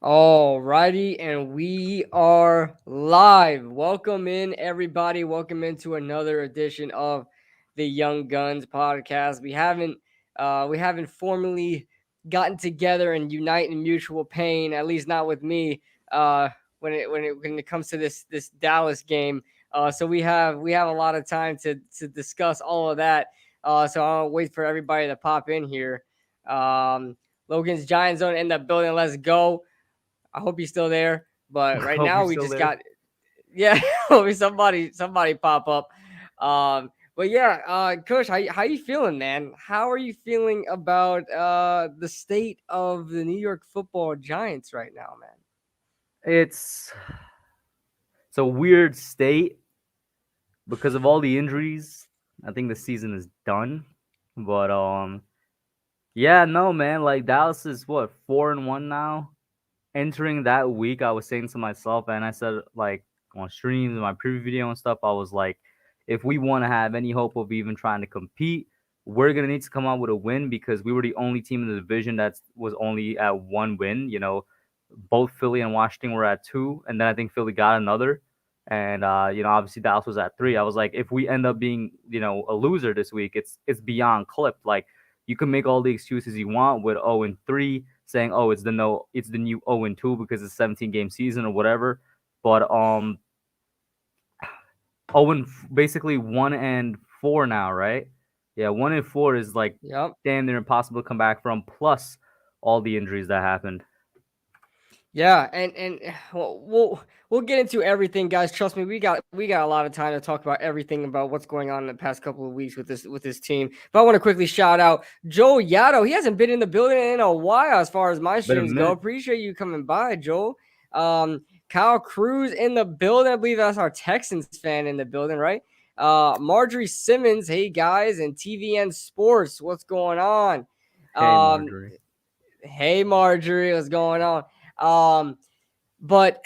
All righty, and we are live. Welcome in, everybody. Welcome into another edition of the Young Guns podcast. We haven't formally gotten together and unite in mutual pain. At least not with me. Uh, when it comes to this Dallas game. So we have a lot of time to discuss all of that. So I'll wait for everybody to pop in here. Logan's Giant Zone in the building. Let's go. I hope he's still there. But right Hope now you're we still just there. got yeah, hopefully somebody pop up. But yeah, Coach, how you feeling, man? How are you feeling about the state of the New York Football Giants right now, man? It's it's a weird state because of all the injuries. I think the season is done. But yeah, no man, like Dallas is what, 4-1 now. Entering that week, I was saying to myself, and I said like on streams in my preview video and stuff, I was like, if we want to have any hope of even trying to compete, we're gonna need to come out with a win because we were the only team in the division that was only at one win. Both Philly and Washington were at two, and then I think Philly got another. And obviously Dallas was at three. I was like, if we end up being, a loser this week, it's beyond clipped. Like you can make all the excuses you want with 0-3, saying, oh, it's the new 0-2 because it's a 17 game season or whatever. But 0 basically 1-4 now, right? Yeah, 1-4 is like Yep. damn near impossible to come back from. Plus all the injuries that happened. Yeah, and we'll get into everything, guys. Trust me, we got a lot of time to talk about everything about what's going on in the past couple of weeks with this team. But I want to quickly shout out Joe Yado. He hasn't been in the building in a while, as far as my Been a streams go. minute. Appreciate you coming by, Joe. Kyle Cruz in the building. I believe that's our Texans fan in the building, right? Marjorie Simmons, hey guys, and TVN Sports, what's going on? Hey, Um, Marjorie. hey Marjorie, what's going on? Um, but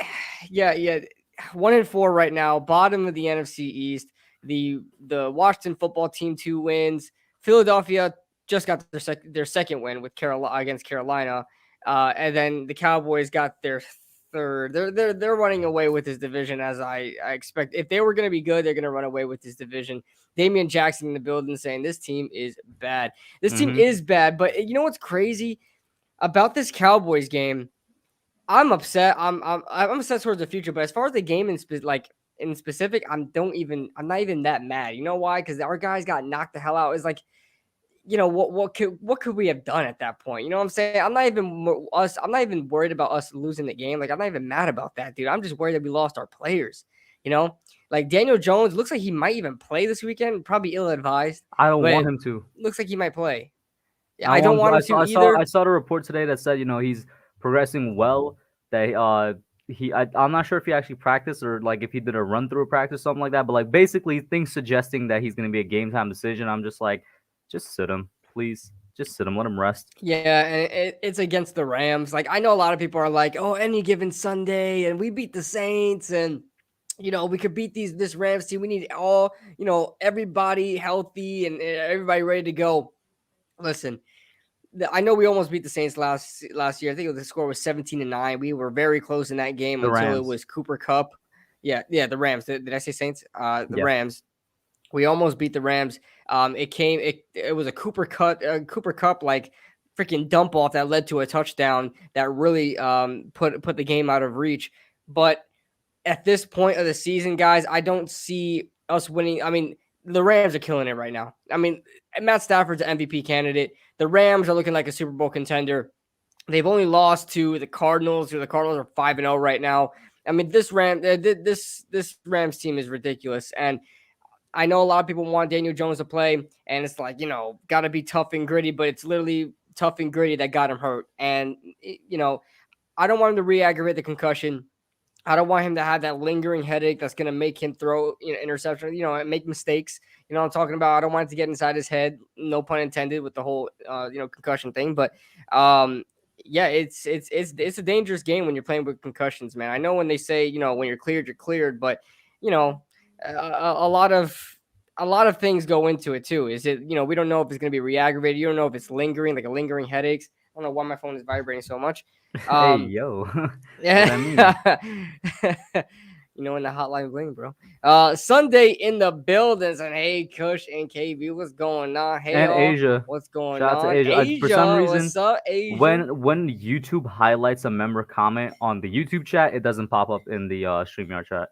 yeah, 1-4 right now, bottom of the NFC East. The Washington football team 2 wins. Philadelphia just got their second win with Carolina against Carolina, and then the Cowboys got their third. They're running away with this division as I expect. If they were going to be good, they're going to run away with this division. Damian Jackson in the building saying this team is bad. This team Mm-hmm. is bad, but you know what's crazy about this Cowboys game? I'm upset. I'm upset towards the future, but as far as the game in specific, I'm not even that mad. You know why? Because our guys got knocked the hell out. It's like, what could we have done at that point? You know what I'm saying? I'm not even worried about us losing the game. Like I'm not even mad about that, dude. I'm just worried that we lost our players. You know, like Daniel Jones looks like he might even play this weekend. Probably ill advised, I don't want but him to. looks like he might play. Yeah, I I don't want. want I him saw. to I saw. I either. saw the report today that said he's progressing well. That I'm not sure if he actually practiced or like if he did a run through a practice something like that. But like basically things suggesting that he's going to be a game time decision. I'm just like, just sit him, please. Just sit him. Let him rest. Yeah, and it's against the Rams. Like I know a lot of people are like, "Oh, any given Sunday, and we beat the Saints, and we could beat this Rams team. We need all everybody healthy and everybody ready to go." Listen, I know we almost beat the Saints last year. I think the score was 17-9. We were very close in that game The until it Rams. was Cooper Cup. Yeah, the Rams. Did I say Saints? The Yeah. Rams. We almost beat the Rams. It was a Cooper Cup like freaking dump off that led to a touchdown that really put the game out of reach. But at this point of the season, guys, I don't see us winning. I mean, the Rams are killing it right now. I mean, Matt Stafford's an MVP candidate. The Rams are looking like a Super Bowl contender. They've only lost to the Cardinals, who the Cardinals are 5-0 right now. I mean, this Rams team is ridiculous, and I know a lot of people want Daniel Jones to play, and it's like, got to be tough and gritty, but it's literally tough and gritty that got him hurt. And, I don't want him to re aggravate the concussion. I don't want him to have that lingering headache that's going to make him throw, interception, and make mistakes. You know what I'm talking about? I don't want it to get inside his head. No pun intended with the whole, concussion thing. But, yeah, it's a dangerous game when you're playing with concussions, man. I know when they say, when you're cleared, you're cleared, but, you know, a lot of things go into it too. Is it, we don't know if it's going to be re-aggravated. You don't know if it's lingering, like a lingering headaches. I don't know why my phone is vibrating so much. Hey, Um, yo. What that mean? yeah. In the hotline bling, bro. Sunday in the buildings, and hey, Kush and KB, what's going on? Hey, And y'all, Asia. what's going Shout out to on? Asia. For some Asia, reason, what's up, Asia? when YouTube highlights a member comment on the YouTube chat, it doesn't pop up in the StreamYard chat.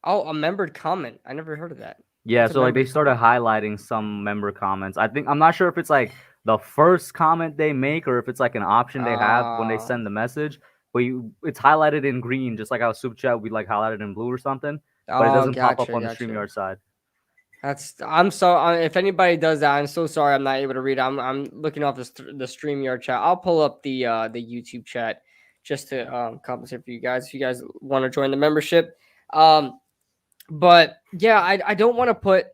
Oh, a membered comment. I never heard of that. Yeah, What's a so like they membered started comment? highlighting some member comments. I'm not sure if it's like the first comment they make or if it's like an option they have when they Uh, send the message. But it's highlighted in green, just like how Super Chat we like highlighted in blue or something. But it oh, doesn't pop up gotcha, on the gotcha. StreamYard side. I'm so if anybody does that, I'm so sorry I'm not able to read. I'm looking off the StreamYard chat. I'll pull up the YouTube chat just to compensate for you guys if you guys want to join the membership. Um, but yeah, I don't want to put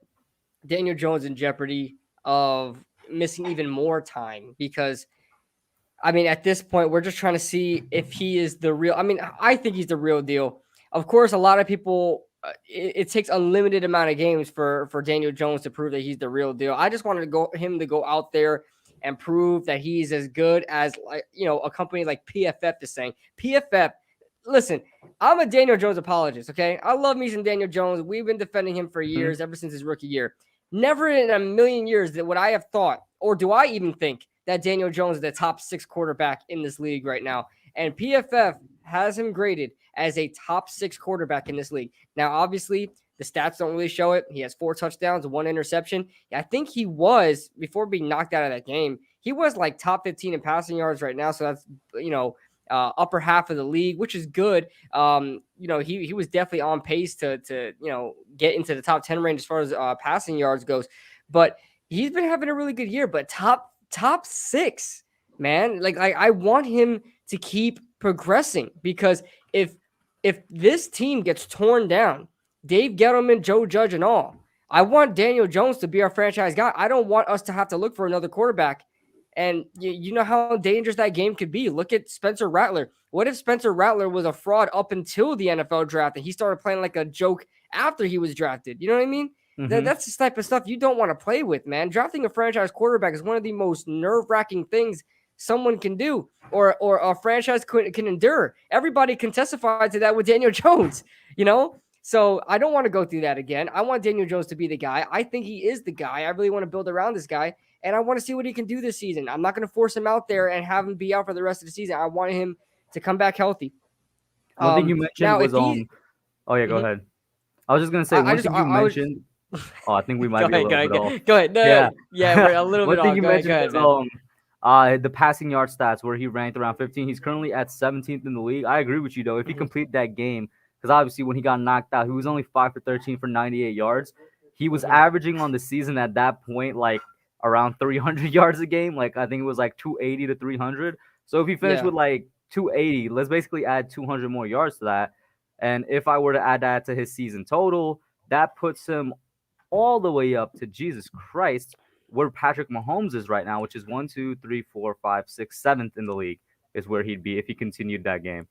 Daniel Jones in jeopardy of missing even more time because I mean, at this point, we're just trying to see if he is the real. I mean, I think he's the real deal. Of course, a lot of people. It takes unlimited amount of games for Daniel Jones to prove that he's the real deal. I just wanted to go out there and prove that he's as good as a company like PFF is saying. PFF, listen, I'm a Daniel Jones apologist. Okay, I love me some Daniel Jones. We've been defending him for Hmm. years, ever since his rookie year. Never in a million years that would I have thought, or do I even think that Daniel Jones is the top 6 quarterback in this league right now. And PFF has him graded as a top 6 quarterback in this league. Now, obviously, the stats don't really show it. He has 4 touchdowns, 1 interception. I think he was, before being knocked out of that game, he was like top 15 in passing yards right now. So that's, upper half of the league, which is good. He was definitely on pace to get into the top 10 range as far as passing yards goes. But he's been having a really good year. But top 6, man. Like I want him to keep progressing because if this team gets torn down, Dave Gettleman, Joe Judge, and all, I want Daniel Jones to be our franchise guy. I don't want us to have to look for another quarterback. And you know how dangerous that game could be. Look at Spencer Rattler. What if Spencer Rattler was a fraud up until the NFL draft and he started playing like a joke after he was drafted? You know what I mean? Hmm. That's the type of stuff you don't want to play with, man. Drafting a franchise quarterback is one of the most nerve-wracking things someone can do or a franchise can endure. Everybody can testify to that with Daniel Jones, you know? So I don't want to go through that again. I want Daniel Jones to be the guy. I think he is the guy. I really want to build around this guy, and I want to see what he can do this season. I'm not going to force him out there and have him be out for the rest of the season. I want him to come back healthy. One thing you mentioned Now was if he, oh yeah, go mhm. ahead. I was just gonna say I one just thing you I was mentioned. Oh, I think we might go be a ahead, go little ahead, bit off. go ahead. No, Yeah. yeah, we're a little bit One thing off. you Go mentioned ahead, was man. the passing yard stats where he ranked around 15. He's currently at 17th in the league. I agree with you though. If he Mhm. complete that game, because obviously when he got knocked out, he was only 5 for 13 for 98 yards. He was Mhm. averaging on the season at that point like around 300 yards a game. Like I think it was like 280 to 300. So if he finished Yeah, with like 280, let's basically add 200 more yards to that. And if I were to add that to his season total, that puts him all the way up to Jesus Christ, where Patrick Mahomes is right now, which is 1, 2, 3, 4, 5, 6, 7th in the league, is where he'd be if he continued that game.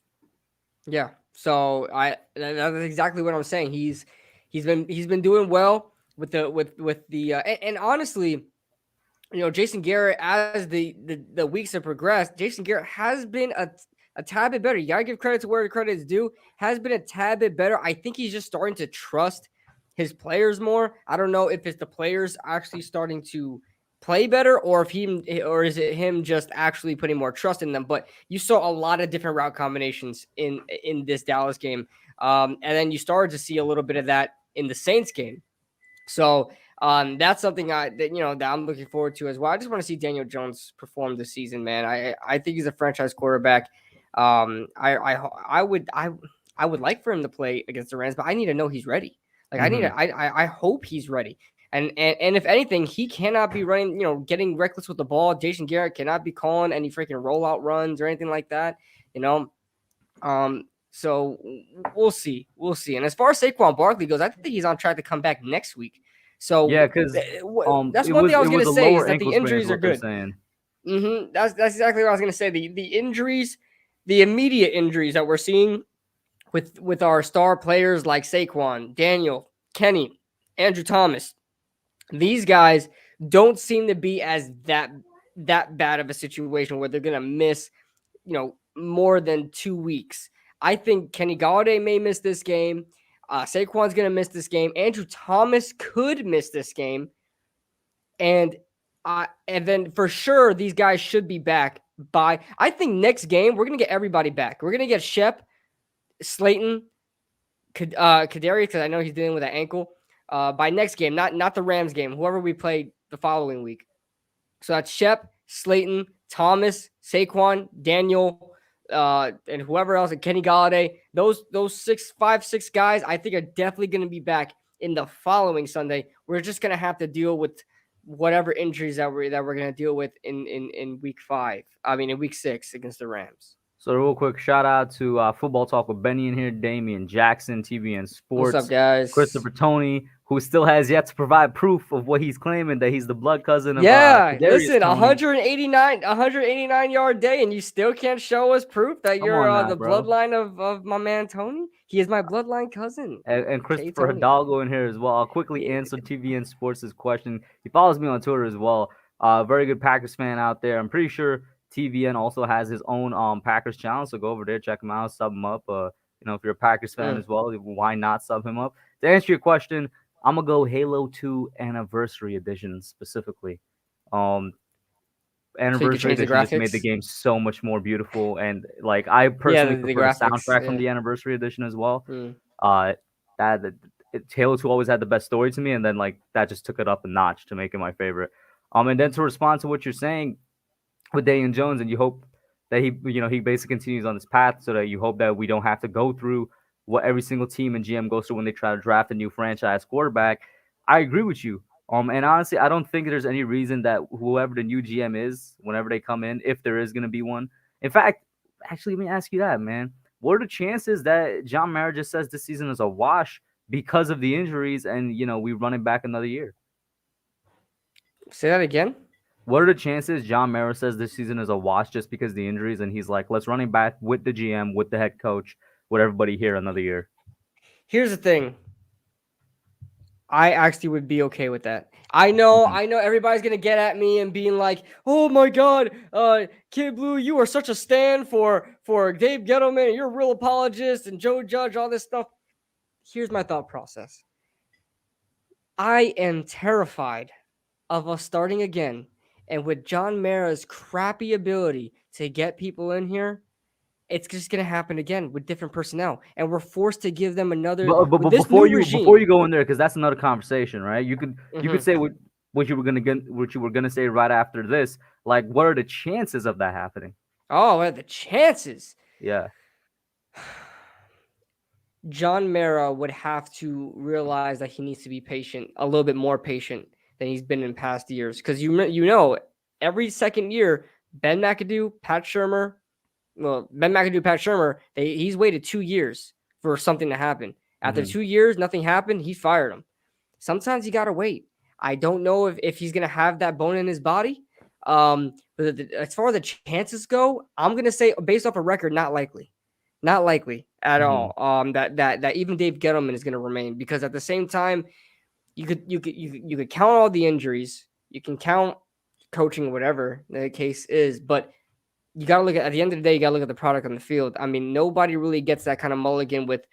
yeah. So that's exactly what I'm saying. He's been doing well and honestly, Jason Garrett, as the weeks have progressed, Jason Garrett has been a tad bit better. You gotta give credit to where the credit is due. Has been a tad bit better. I think he's just starting to trust his players more. I don't know if it's the players actually starting to play better, or is it him just actually putting more trust in them. But you saw a lot of different route combinations in this Dallas game, and then you started to see a little bit of that in the Saints game. So that's something that I'm looking forward to as well. I just want to see Daniel Jones perform this season, man. I think he's a franchise quarterback. I would like for him to play against the Rams, but I need to know he's ready. Like Mm-hmm. I hope he's ready. And if anything, he cannot be running, getting reckless with the ball. Jason Garrett cannot be calling any freaking rollout runs or anything like that. You know, so we'll see. We'll see. And as far as Saquon Barkley goes, I think he's on track to come back next week. So Yeah, because that's it one thing was I it was going was to a say is lower that the ankle sprain, is injuries are what they're good. saying. That's exactly what I was going to say. The injuries, the immediate injuries that we're seeing with our star players like Saquon, Daniel, Kenny, Andrew Thomas, these guys don't seem to be as that that bad of a situation where they're going to miss, more than 2 weeks. I think Kenny Galladay may miss this game. Saquon's going to miss this game. Andrew Thomas could miss this game. And then for sure, these guys should be back by, I think next game, we're going to get everybody back. We're going to get Shep, Slayton, Kadrius, because I know he's dealing with an ankle, by next game, not the Rams game, whoever we play the following week. So that's Shep, Slayton, Thomas, Saquon, Daniel, and whoever else, and Kenny Galladay. Those 6 guys, I think are definitely going to be back in the following Sunday. We're just going to have to deal with whatever injuries that we're going to deal with in week 5. I mean, in week 6 against the Rams. So real quick, shout out to Football Talk with Benny in here, Damian Jackson, TVN Sports. What's up, guys? Christopher Toney, who still has yet to provide proof of what he's claiming, that he's the blood cousin of Kadrius, listen, Toney. 189 yard day, and you still can't show us proof that you're the bloodline of my man Toney. He is my bloodline cousin. And Christopher Hidalgo in here as well. I'll quickly answer TVN Sports' question. He follows me on Twitter as well. Very good Packers fan out there. I'm pretty sure TVN also has his own Packers channel, so go over there, check him out, sub him up. If you're a Packers fan as well, why not sub him up? To answer your question, I'm gonna go Halo 2 Anniversary Edition specifically. Anniversary Edition just made the game so much more beautiful, and like I personally prefer the soundtrack from the Anniversary Edition as well. Halo 2 always had the best story to me, and then like that just took it up a notch to make it my favorite. And then to respond to what you're saying with Daniel Jones, and you hope that he basically continues on this path, so that you hope that we don't have to go through what every single team and GM goes through when they try to draft a new franchise quarterback. I agree with you. And honestly, I don't think there's any reason that whoever the new GM is, whenever they come in, if there is going to be one. In fact, actually, let me ask you that, man. What are the chances that John Mara just says this season is a wash because of the injuries, and we run it back another year? Say that again. What are the chances John Mara says this season is a wash just because of the injuries, and he's like, let's run it back with the GM, with the head coach, with everybody here another year? Here's the thing. I actually would be okay with that. I know everybody's going to get at me and being like, oh my God, Kid Blue, you are such a stan for Dave Gettleman, and you're a real apologist, and Joe Judge, all this stuff. Here's my thought process. I am terrified of us starting again, and with John Mara's crappy ability to get people in here, it's just going to happen again with different personnel, and we're forced to give them another. But before you go in there, because that's another conversation, right? You could say what you were gonna say right after this. Like, what are the chances of that happening? Oh, what are the chances? Yeah. John Mara would have to realize that he needs to be patient, a little bit more patient than he's been in past years, because every second year, Ben McAdoo, Pat Shurmur. Well, Ben McAdoo, Pat Shurmur, he's waited 2 years for something to happen. After 2 years, nothing happened. He fired him. Sometimes you got to wait. I don't know if he's going to have that bone in his body. But as far as the chances go, I'm going to say, based off a record, not likely. Not likely at all. That even Dave Gettleman is going to remain, because at the same time, you could count all the injuries. You can count coaching, whatever the case is, but you got to look at the end of the day, you got to look at the product on the field. I mean, nobody really gets that kind of mulligan with,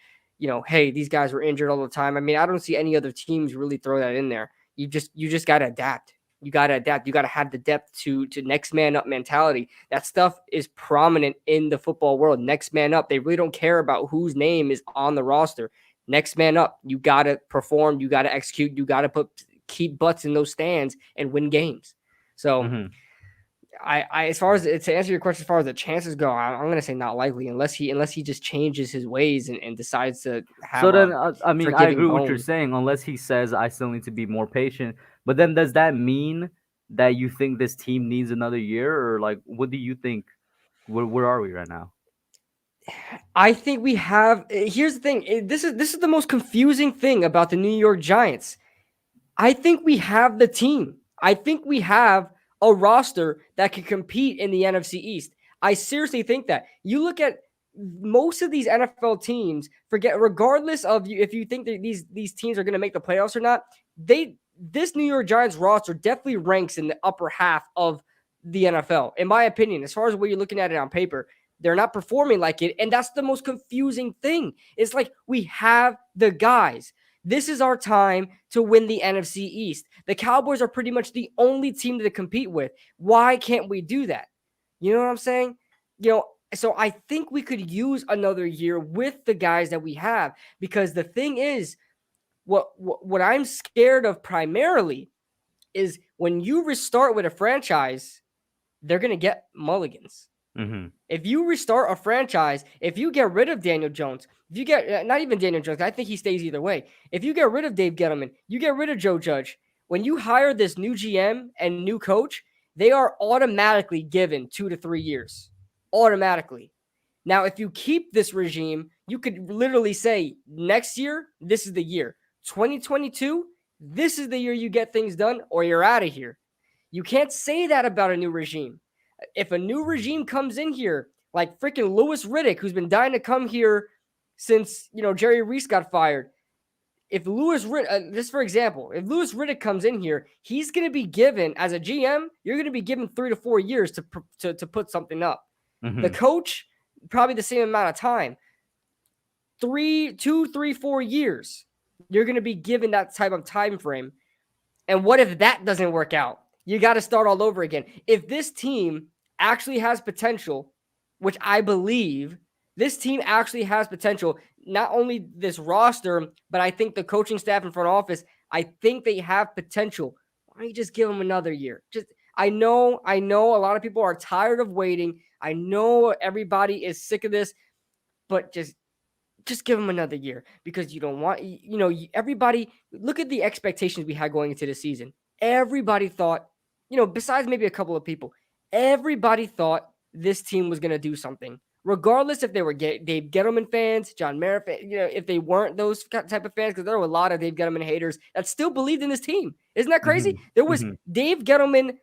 hey, these guys were injured all the time. I mean, I don't see any other teams really throw that in there. You just got to adapt. You got to adapt. You got to have the depth to next man up mentality. That stuff is prominent in the football world. Next man up. They really don't care about whose name is on the roster. Next man up. You got to perform. You got to execute. You got to keep butts in those stands and win games. So, I as far as to answer your question, as far as the chances go, I'm going to say not likely, unless he just changes his ways and decides to have. So then, I mean, I agree with what you're saying. Unless he says, I still need to be more patient. But then, does that mean that you think this team needs another year, or like, what do you think? Where are we right now? I think we have. Here's the thing. This is the most confusing thing about the New York Giants. I think we have the team. I think we have a roster that can compete in the NFC East. I seriously think that. You look at most of these NFL teams, regardless of if you think that these teams are going to make the playoffs or not, this New York Giants roster definitely ranks in the upper half of the NFL, in my opinion. As far as what you're looking at it on paper, they're not performing like it. And that's the most confusing thing. It's like we have the guys. This is our time to win the NFC East. The Cowboys are pretty much the only team to compete with. Why can't we do that? You know what I'm saying? You know, so I think we could use another year with the guys that we have, because the thing is, what I'm scared of primarily is when you restart with a franchise, they're going to get mulligans. Mm-hmm. If you restart a franchise, if you get rid of Daniel Jones, if you get not even Daniel Jones, I think he stays either way. If you get rid of Dave Gettleman, you get rid of Joe Judge. When you hire this new GM and new coach, they are automatically given 2 to 3 years. Automatically. Now, if you keep this regime, you could literally say next year, this is the year. 2022, this is the year you get things done or you're out of here. You can't say that about a new regime. If a new regime comes in here, like freaking Louis Riddick, who's been dying to come here since, Jerry Reese got fired. If Louis Riddick, just for example, if Louis Riddick comes in here, he's going to be given, as a GM, you're going to be given 3 to 4 years to put something up. Mm-hmm. The coach, probably the same amount of time. 2, 3, 4 years. You're going to be given that type of time frame. And what if that doesn't work out? You got to start all over again. If this team actually has potential, which I believe this team actually has potential, not only this roster, but I think the coaching staff and front office, I think they have potential. Why don't you just give them another year? I know a lot of people are tired of waiting. I know everybody is sick of this, but just give them another year, because you don't want, everybody, look at the expectations we had going into the season. Everybody thought, besides maybe a couple of people, everybody thought this team was going to do something, regardless if they were Dave Gettleman fans, John Mara fans, if they weren't those type of fans, because there were a lot of Dave Gettleman haters that still believed in this team. Isn't that crazy? Mm-hmm. There was Mm-hmm. Dave Gettleman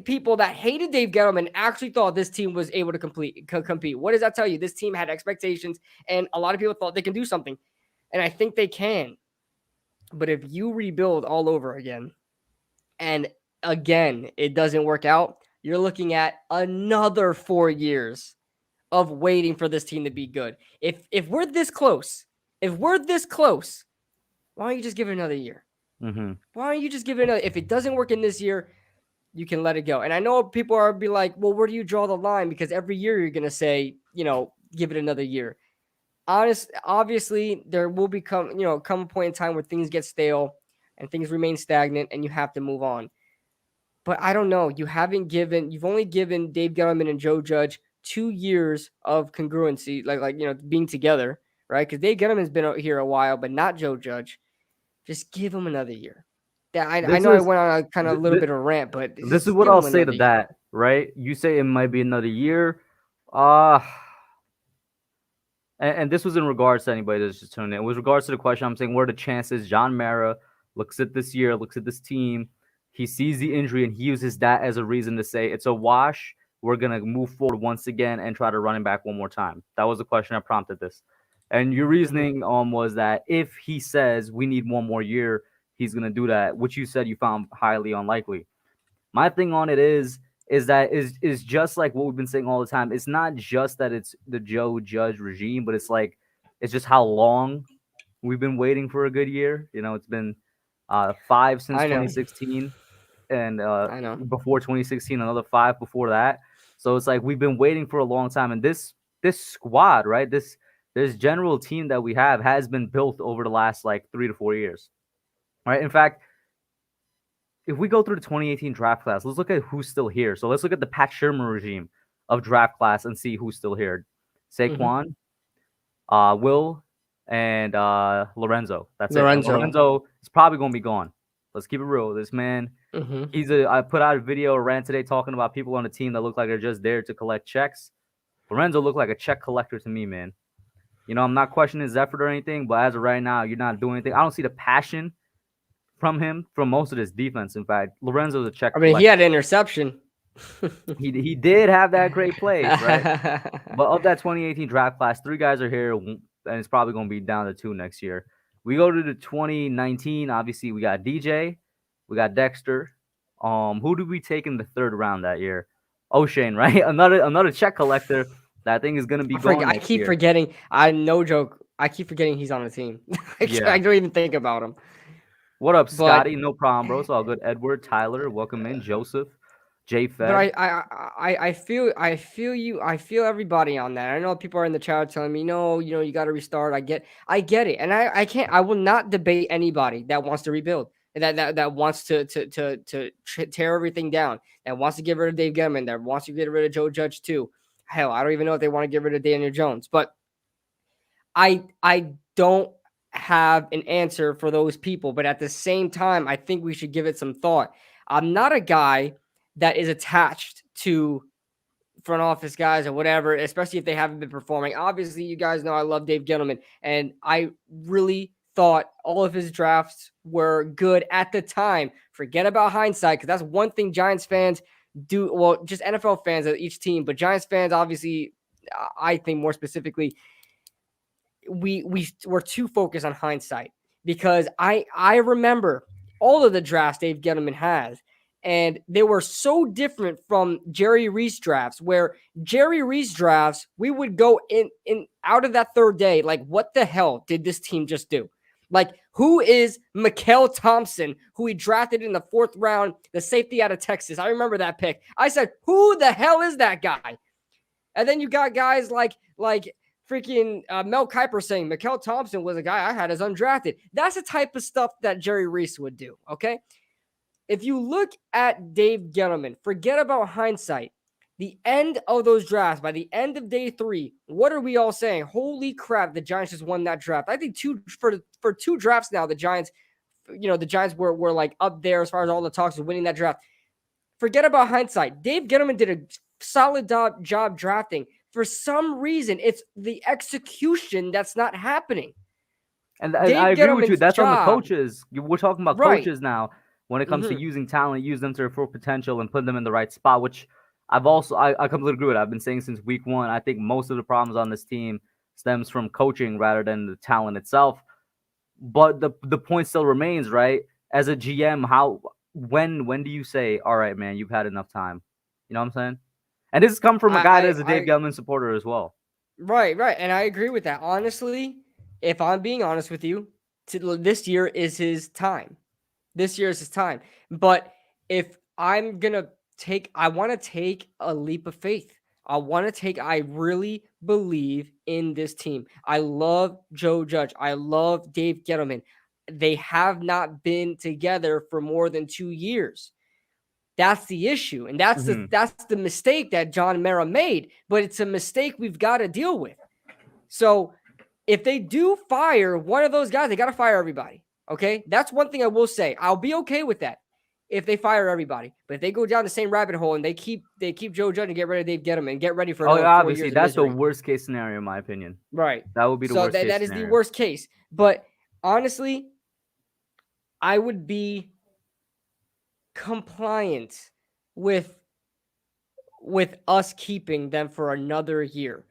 people that hated Dave Gettleman actually thought this team was able to compete. What does that tell you? This team had expectations, and a lot of people thought they can do something, and I think they can. But if you rebuild all over again, and again it doesn't work out, you're looking at another 4 years of waiting for this team to be good. If we're this close, why don't you just give it another year? Mm-hmm. Why don't you just give it another? If it doesn't work in this year, you can let it go. And I know people are be like, well, where do you draw the line? Because every year you're going to say, give it another year. Obviously, there will become, come a point in time where things get stale and things remain stagnant and you have to move on. But I don't know. You've only given Dave Gettleman and Joe Judge 2 years of congruency, like being together, right? Because Dave Gettleman's been out here a while, but not Joe Judge. Just give him another year. Yeah, I know I went on a kind of a little bit of a rant, but this is what I'll say to that, right? You say it might be another year. And this was in regards to anybody that's just tuning in. With regards to the question, I'm saying, what are the chances John Mara looks at this year, looks at this team, he sees the injury, and he uses that as a reason to say it's a wash. We're going to move forward once again and try to run him back one more time. That was the question that prompted this. And your reasoning was that if he says we need one more year, he's going to do that, which you said you found highly unlikely. My thing on it is that is just like what we've been saying all the time. It's not just that it's the Joe Judge regime, but it's just how long we've been waiting for a good year. It's been 5 since 2016, and I know. before 2016, another 5 before that. So it's like we've been waiting for a long time, and this squad, right? This general team that we have has been built over the last 3 to 4 years, right? In fact, if we go through the 2018 draft class, let's look at who's still here. So let's look at the Pat Shermer regime of draft class and see who's still here. Saquon, Will, and Lorenzo. That's it. And Lorenzo is probably going to be gone. Let's keep it real. This man, I put out a video, a rant today talking about people on the team that look like they're just there to collect checks. Lorenzo looked like a check collector to me, man. I'm not questioning his effort or anything, but as of right now, you're not doing anything. I don't see the passion from him, from most of this defense. In fact, Lorenzo's a check collector. He had an interception. he did have that great play, right? But of that 2018 draft class, 3 guys are here, and it's probably going to be down to 2 next year. We go to the 2019. Obviously, we got DJ, we got Dexter, Who did we take in the third round that year? O'Shane, right? Another check collector that I think is gonna be gone I next keep year. forgetting. I no joke. I keep forgetting he's on the team. I Yeah. don't even think about him. What up, But Scotty? No problem, bro. It's all good. Edward, Tyler, welcome in. Joseph, J but Fed. I feel you. I feel everybody on that. I know people are in the chat telling me, no, you got to restart. I get it, and I can't. I will not debate anybody that wants to rebuild, that wants to tear everything down, that wants to get rid of Dave Gettleman, that wants to get rid of Joe Judge too. Hell, I don't even know if they want to get rid of Daniel Jones, but I don't have an answer for those people, but at the same time, I think we should give it some thought. I'm not a guy that is attached to front office guys or whatever, especially if they haven't been performing. Obviously, you guys know I love Dave Gettleman, and I really thought all of his drafts were good at the time. Forget about hindsight, because that's one thing Giants fans do. Well, just NFL fans of each team, but Giants fans, obviously, I think more specifically, we're too focused on hindsight, because I remember all of the drafts Dave Gettleman has, and they were so different from Jerry Reese drafts, where Jerry Reese drafts, we would go in out of that third day like, what the hell did this team just do? Like, who is Mikael Thompson, who he drafted in the fourth round, the safety out of Texas? I remember that pick. I said, who the hell is that guy? And then you got guys like freaking Mel Kiper saying Mikael Thompson was a guy I had as undrafted. That's the type of stuff that Jerry Reese would do. Okay. If you look at Dave Gettleman, forget about hindsight. The end of those drafts, by the end of day 3, what are we all saying? Holy crap, the Giants just won that draft. I think for 2 drafts now, the Giants, the Giants were like up there as far as all the talks of winning that draft. Forget about hindsight. Dave Gettleman did a solid job drafting. For some reason, it's the execution that's not happening. And Dave I agree with you. Gettleman's That's on the job, coaches. We're talking about right? coaches now. When it comes to Mm-hmm. using talent, use them to their full potential and put them in the right spot, which I completely agree with. I've been saying since week 1. I think most of the problems on this team stems from coaching rather than the talent itself. But the point still remains, right? As a GM, when do you say, all right, man, you've had enough time? You know what I'm saying? And this has come from a guy that's a Dave Gettleman supporter as well. Right, and I agree with that. Honestly, if I'm being honest with you, this year is his time. This year is his time. But if I'm gonna I want to take a leap of faith. I really believe in this team. I love Joe Judge. I love Dave Gettleman. They have not been together for more than 2 years. That's the issue. And that's the mistake that John Mara made. But it's a mistake we've got to deal with. So if they do fire one of those guys, they got to fire everybody. Okay. That's one thing I will say. I'll be okay with that if they fire everybody. But if they go down the same rabbit hole and they keep Joe Judge and get rid of Dave Gettleman and get ready for another 4 obviously, years of that's the misery. worst case scenario, in my opinion. Right. That would be the worst case that is scenario. the worst case. But honestly, I would be compliant with us keeping them for another year.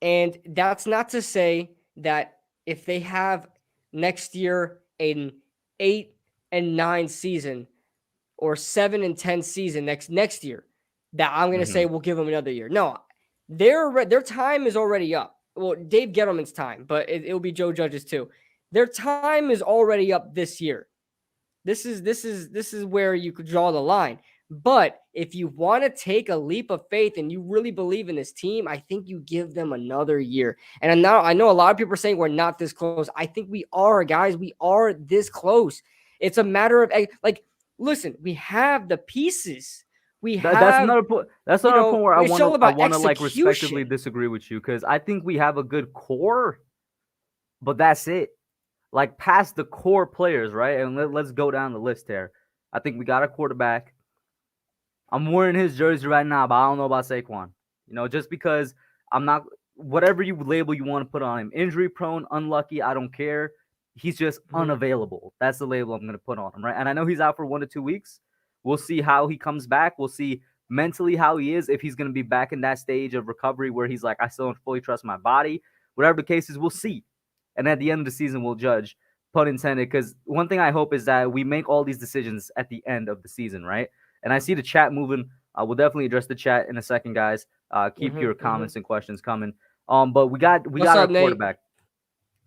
And that's not to say that if they have next year an 8-9 season or 7-10 season next year, that I'm going to say we'll give them another year. No, their time is already up. Well, Dave Gettleman's time, but it'll be Joe Judge's too. Their time is already up this year. This is where you could draw the line. But if you want to take a leap of faith and you really believe in this team, I think you give them another year. And I know a lot of people are saying we're not this close. I think we are, guys. We are this close. It's a matter of, like, listen, we have the pieces. That's another point. That's another point where I want to like respectively disagree with you, because I think we have a good core, but that's it. Like, past the core players, right? And let's go down the list here. I think we got a quarterback. I'm wearing his jersey right now, but I don't know about Saquon. Just because I'm not, whatever label you want to put on him, injury prone, unlucky, I don't care. He's just unavailable. That's the label I'm going to put on him, right? And I know he's out for 1 to 2 weeks. We'll see how he comes back. We'll see mentally how he is, if he's going to be back in that stage of recovery where he's like, I still don't fully trust my body. Whatever the case is, we'll see. And at the end of the season, we'll judge. pun intended. Because one thing I hope is that we make all these decisions at the end of the season, right? And I see the chat moving. We'll definitely address the chat in a second, guys. Keep your comments and questions coming. But we What's got our up, Nate? quarterback.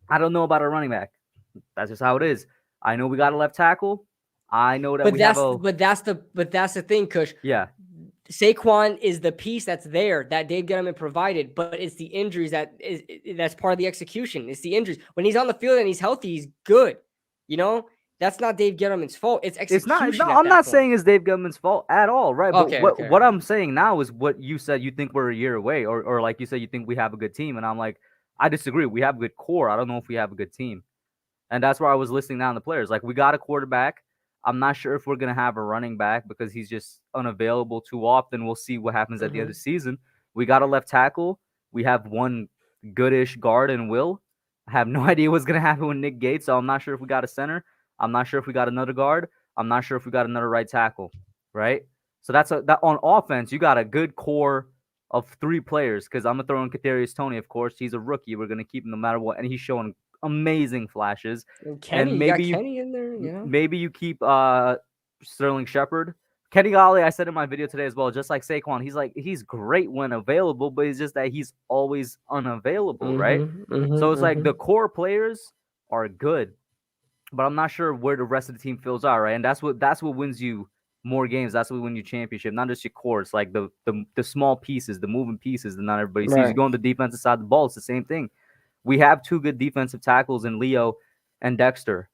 I don't know about our running back. That's just how it is. I know we got a left tackle. I know that But we have that's a but that's the thing, Kush. yeah. Saquon is the piece that's there that Dave Gettleman provided, but it's the injuries that's part of the execution. It's the injuries. When he's on the field and he's healthy, he's good. You know, that's not Dave Gettleman's fault. It's It's not. No, execution at I'm that not point. saying it's Dave Gettleman's fault at all, right? But Okay, okay, what okay. I'm saying now is what you said. You think we're a year away, or like you said, you think we have a good team, and I'm like, I disagree. We have a good core. I don't know if we have a good team. And that's where I was listing down the players. Like, we got a quarterback. I'm not sure if we're going to have a running back because he's just unavailable too often. We'll see what happens at the end of the season. We got a left tackle. We have one goodish guard in Will. I have no idea what's going to happen with Nick Gates, so I'm not sure if we got a center. I'm not sure if we got another guard. I'm not sure if we got another right tackle, right? So that on offense, you got a good core of 3 players because I'm going to throw in Kadrius Toney, of course. He's a rookie. We're going to keep him no matter what, and he's showing amazing flashes. And Kenny, And you got Kenny in there. maybe you keep Sterling Shepard. Kenny Galladay, I said in my video today as well, just like Saquon, he's great when available, but it's just that he's always unavailable, right? So it's like the core players are good, but I'm not sure where the rest of the team fills out, right? And that's what wins you more games. That's what wins you championship, not just your core. It's like the small pieces, the moving pieces that not everybody sees. You go on the defensive side of the ball, it's the same thing. We have 2 good defensive tackles in Leo and Dexter.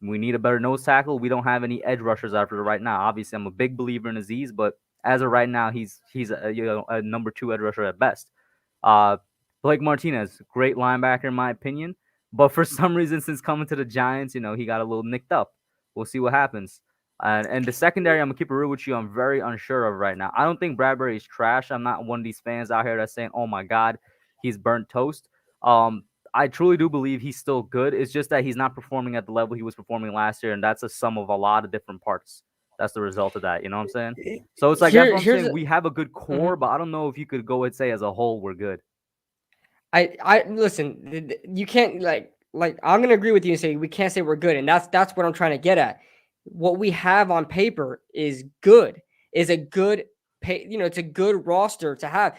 We need a better nose tackle. We don't have any edge rushers after right now. Obviously, I'm a big believer in Aziz, but as of right now, he's a number 2 edge rusher at best. Blake Martinez, great linebacker in my opinion, but for some reason, since coming to the Giants, he got a little nicked up. We'll see what happens. And the secondary, I'm gonna keep it real with you. I'm very unsure of right now. I don't think Bradbury is trash. I'm not one of these fans out here that's saying, "Oh my God, he's burnt toast." I truly do believe he's still good. It's just that he's not performing at the level he was performing last year, and that's a sum of a lot of different parts. That's the result of that. You know what I'm saying? So it's like that's what I'm saying. We have a good core, but I don't know if you could go and say as a whole we're good. I listen. You can't like I'm gonna agree with you and say we can't say we're good, and that's what I'm trying to get at. What we have on paper is good. Is a good it's a good roster to have.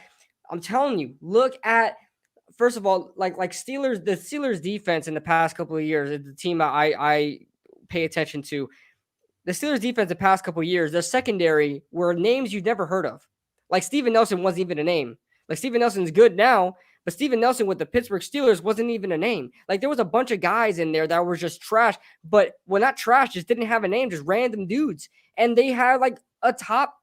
I'm telling you. Look at first of all, like the Steelers defense in the past couple of years, the team I pay attention to. The Steelers defense the past couple of years, their secondary were names you'd never heard of. Like Steven Nelson wasn't even a name. Like Steven Nelson's good now, but Steven Nelson with the Pittsburgh Steelers wasn't even a name. Like there was a bunch of guys in there that were just trash, but well, not trash, just didn't have a name, just random dudes. And they had like a top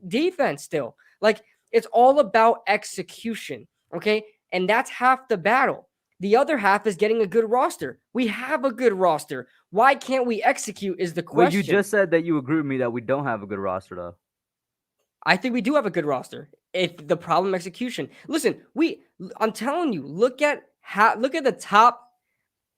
defense still. Like it's all about execution. Okay. And that's half the battle. The other half is getting a good roster. We have a good roster. Why can't we execute is the question. Well, you just said that you agree with me that we don't have a good roster, though. I think we do have a good roster. If the problem execution. Listen, I'm telling you, look at the top.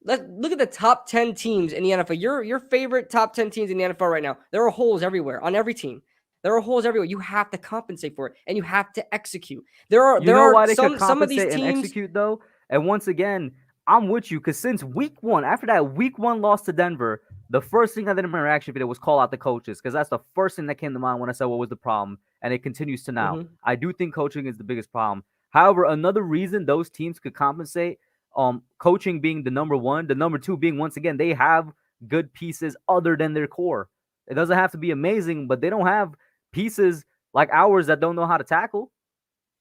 Look at the top 10 teams in the NFL. Your favorite top 10 teams in the NFL right now. There are holes everywhere on every team. There are holes everywhere. You have to compensate for it, and you have to execute. There are why they could some of these compensate and teams. execute though. And once again, I'm with you because since week 1, after that week 1 loss to Denver, the first thing I did in my reaction video was call out the coaches because that's the first thing that came to mind when I said what was the problem, and it continues to now. I do think coaching is the biggest problem. However, another reason those teams could compensate, coaching being the number 1, the number 2 being once again they have good pieces other than their core. It doesn't have to be amazing, but they don't have pieces like ours that don't know how to tackle.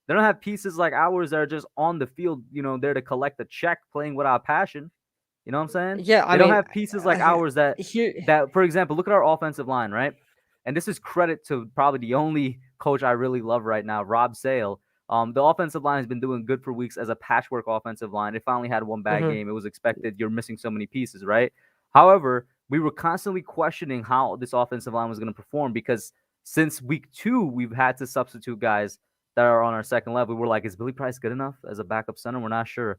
They don't have pieces like ours that are just on the field, there to collect a check, playing without passion. You know what I'm saying? Yeah, they don't have pieces like ours that, for example, look at our offensive line, right? And this is credit to probably the only coach I really love right now, Rob Sale. The offensive line has been doing good for weeks as a patchwork offensive line. It finally had one bad game. It was expected. You're missing so many pieces, right? However, we were constantly questioning how this offensive line was going to perform because since week 2, we've had to substitute guys that are on our second level. We're like, is Billy Price good enough as a backup center? We're not sure.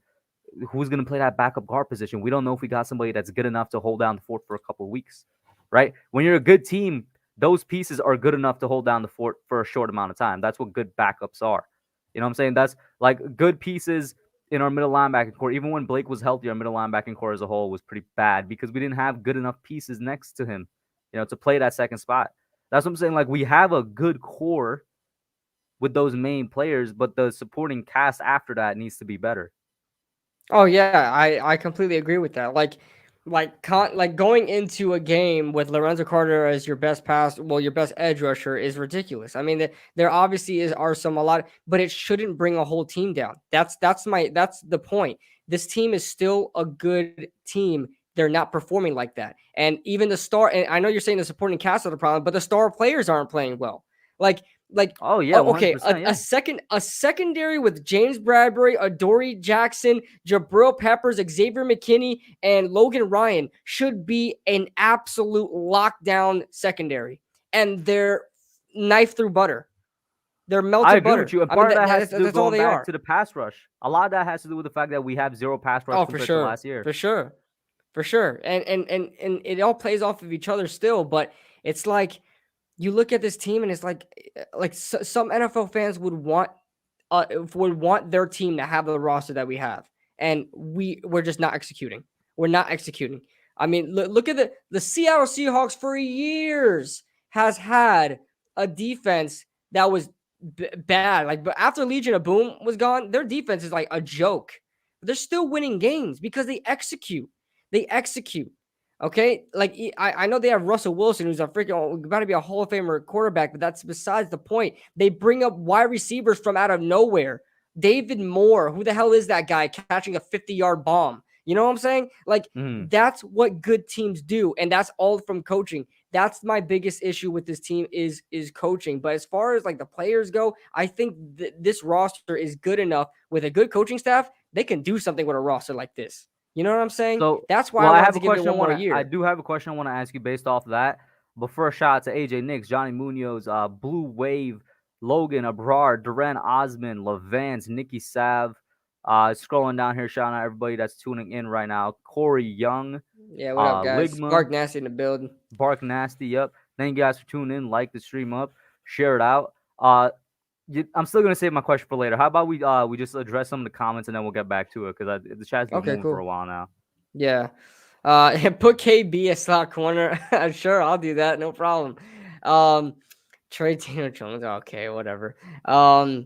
Who's going to play that backup guard position? We don't know if we got somebody that's good enough to hold down the fort for a couple of weeks, right? When you're a good team, those pieces are good enough to hold down the fort for a short amount of time. That's what good backups are. You know what I'm saying? That's like good pieces in our middle linebacking core. Even when Blake was healthy, our middle linebacking core as a whole was pretty bad because we didn't have good enough pieces next to him, to play that second spot. That's what I'm saying. Like, we have a good core with those main players, but the supporting cast after that needs to be better. Oh yeah, I completely agree with that. Like going into a game with Lorenzo Carter as your best your best edge rusher is ridiculous. I mean, there obviously are a lot, but it shouldn't bring a whole team down. That's the point. This team is still a good team. They're not performing like that, and even and I know you're saying the supporting cast are the problem, but the star players aren't playing well. Like Oh yeah, Okay, 100%. Yeah. a secondary with James Bradbury, Adoree Jackson, Jabril Peppers, Xavier McKinney, and Logan Ryan should be an absolute lockdown secondary, and they're knife through butter. They're I melted agree with butter. you. And I mean, part of that has to do that's all going they back are. to the pass rush. A lot of that has to do with the fact that we have zero pass rush Oh, for compared to sure, last year. for sure, for sure. And it all plays off of each other still, but it's like you look at this team and it's like some NFL fans would want their team to have the roster that we have, and we're just not executing. We're not executing. I mean, look at the Seattle Seahawks for years has had a defense that was bad. Like, but after Legion of Boom was gone, their defense is like a joke. But they're still winning games because they execute. They execute. Okay, like I know they have Russell Wilson, who's a freaking about to be a Hall of Famer quarterback, but that's besides the point. They bring up wide receivers from out of nowhere. David Moore, who the hell is that guy catching a 50-yard bomb? You know what I'm saying? Like that's what good teams do, and that's all from coaching. That's my biggest issue with this team is coaching. But as far as like the players go, I think this roster is good enough with a good coaching staff. They can do something with a roster like this. You know what I'm saying? So, That's why well, I I wanted have to a give it question. one more year. I do have a question I want to ask you based off of that. But first, shout out to AJ Nix, Johnny Munoz, Blue Wave, Logan Abrar, Duran Osman, Levance, Nikki Sav. Scrolling down here, shouting out everybody that's tuning in right now. Corey Young, Yeah, what up, guys? Ligma, Bark Nasty in the building. Bark Nasty. Yep. Thank you guys for tuning in. Like the stream up, share it out. I'm still gonna save my question for later. How about we just address some of the comments and then we'll get back to it because the chat's been Okay, moving for a cool. while now. Yeah. Put KB as slot corner. Sure, I'll do that. No problem. Trey Daniel Jones. Okay, whatever. I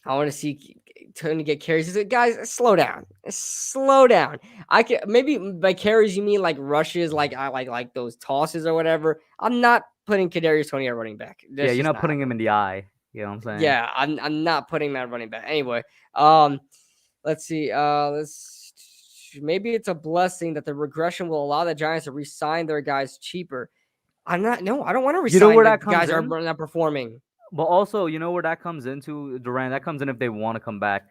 want to see Toney get carries. Guys, slow down. Slow down. I can maybe by carries you mean like rushes, like I like those tosses or whatever. I'm not putting Kadrius Toney at running back. Yeah, That's you're just not not putting him happening. in the eye. You know what I'm saying? Yeah, I'm not putting that running back. Anyway, let's see. Maybe it's a blessing that the regression will allow the Giants to re-sign their guys cheaper. I don't want to You know resign where the that comes guys that are in? not performing. But also, you know where that comes into, Durant? That comes in if they want to come back.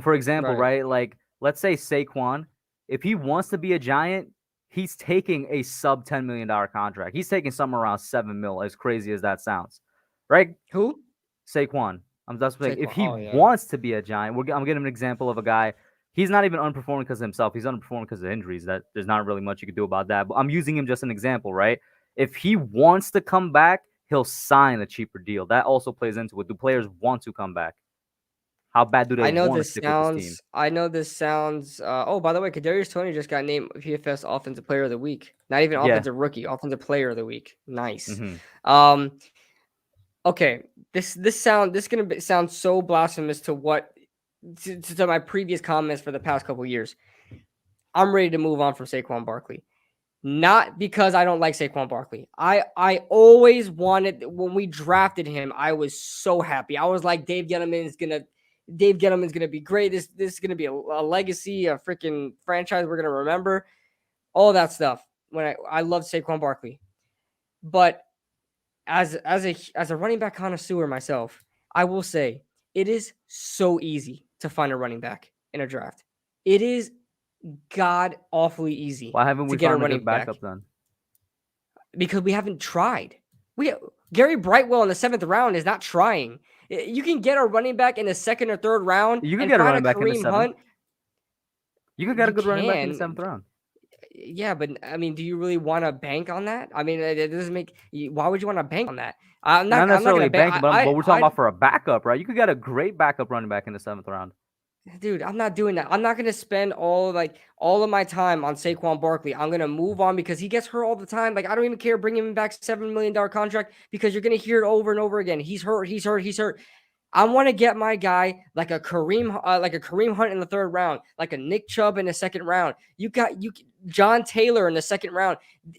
For example, Right. right? Like, let's say Saquon, if he wants to be a Giant, he's taking a sub $10 million contract. He's taking somewhere around 7 mil, as crazy as that sounds. Right? Who? Saquon. I'm just saying, if Saquon. he Oh yeah. wants to be a Giant, I'm getting an example of a guy. He's not even underperforming because of himself. He's underperforming because of injuries. That there's not really much you could do about that. But I'm using him just an example, right? If he wants to come back, he'll sign a cheaper deal. That also plays into it. Do players want to come back? How bad do they I know want to this stick with this team? sounds. I know this sounds. Oh, by the way, Kadarius Toney just got named PFS Offensive Player of the Week. Not even Yeah. Offensive Rookie, Offensive Player of the Week. Nice. Mm-hmm. Okay. This gonna sound so blasphemous to to my previous comments for the past couple years. I'm ready to move on from Saquon Barkley. Not because I don't like Saquon Barkley. I always wanted when we drafted him, I was so happy. I was like, Dave Gettleman's gonna be great. This is gonna be a legacy, a freaking franchise we're gonna remember. All that stuff. When I loved Saquon Barkley. But as a running back connoisseur myself, I will say it is so easy to find a running back in a draft. It is god awfully easy Why haven't to we get a found a running good back backup then? because we haven't tried. Gary Brightwell in the 7th round is not trying. You can get a running back in the 2nd or 3rd round You could and get a find a running back in the Kareem 7th. Hunt. You could get a You good running back in the can. 7th round. Yeah, but I mean, do you really want to bank on that? I mean, it doesn't make. Why would you want to bank on that? I'm not. Not I'm not necessarily gonna bank. banking, but we're talking about for a backup, right? You could get a great backup running back in the 7th round. Dude, I'm not doing that. I'm not gonna spend all of my time on Saquon Barkley. I'm gonna move on because he gets hurt all the time. Like I don't even care bringing him back $7 million contract because you're gonna hear it over and over again. He's hurt. He's hurt. He's hurt. I want to get my guy like a Kareem Hunt in the third round, like a Nick Chubb in the second round. You got John Taylor in the second round.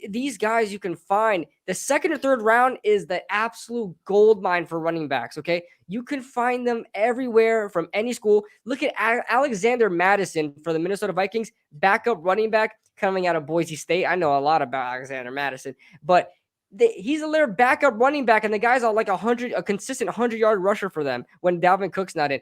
These guys you can find. The second or third round is the absolute gold mine for running backs. Okay, you can find them everywhere from any school. Look at Alexander Madison for the Minnesota Vikings, backup running back coming out of Boise State. I know a lot about Alexander Madison, but he's a little backup running back, and the guy's all like a consistent 100-yard rusher for them when Dalvin Cook's not in.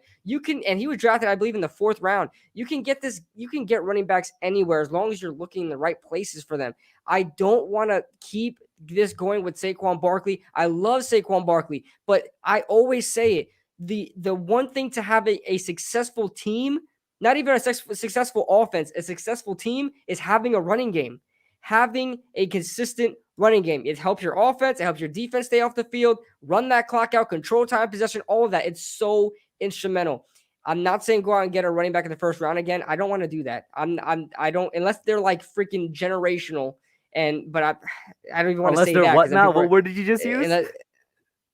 And he was drafted, I believe, in the fourth round. You can get running backs anywhere as long as you're looking in the right places for them. I don't want to keep this going with Saquon Barkley. I love Saquon Barkley, but I always say it. The one thing to have a successful team, not even a successful offense, a successful team is having a running game, having a consistent running game. It helps your offense. It helps your defense stay off the field, run that clock out, control time possession, all of that. It's so instrumental. I'm not saying go out and get a running back in the first round again. I don't want to do that. I don't, unless they're like freaking generational. But I don't even want to Unless say they're that. what now? What word did you just use?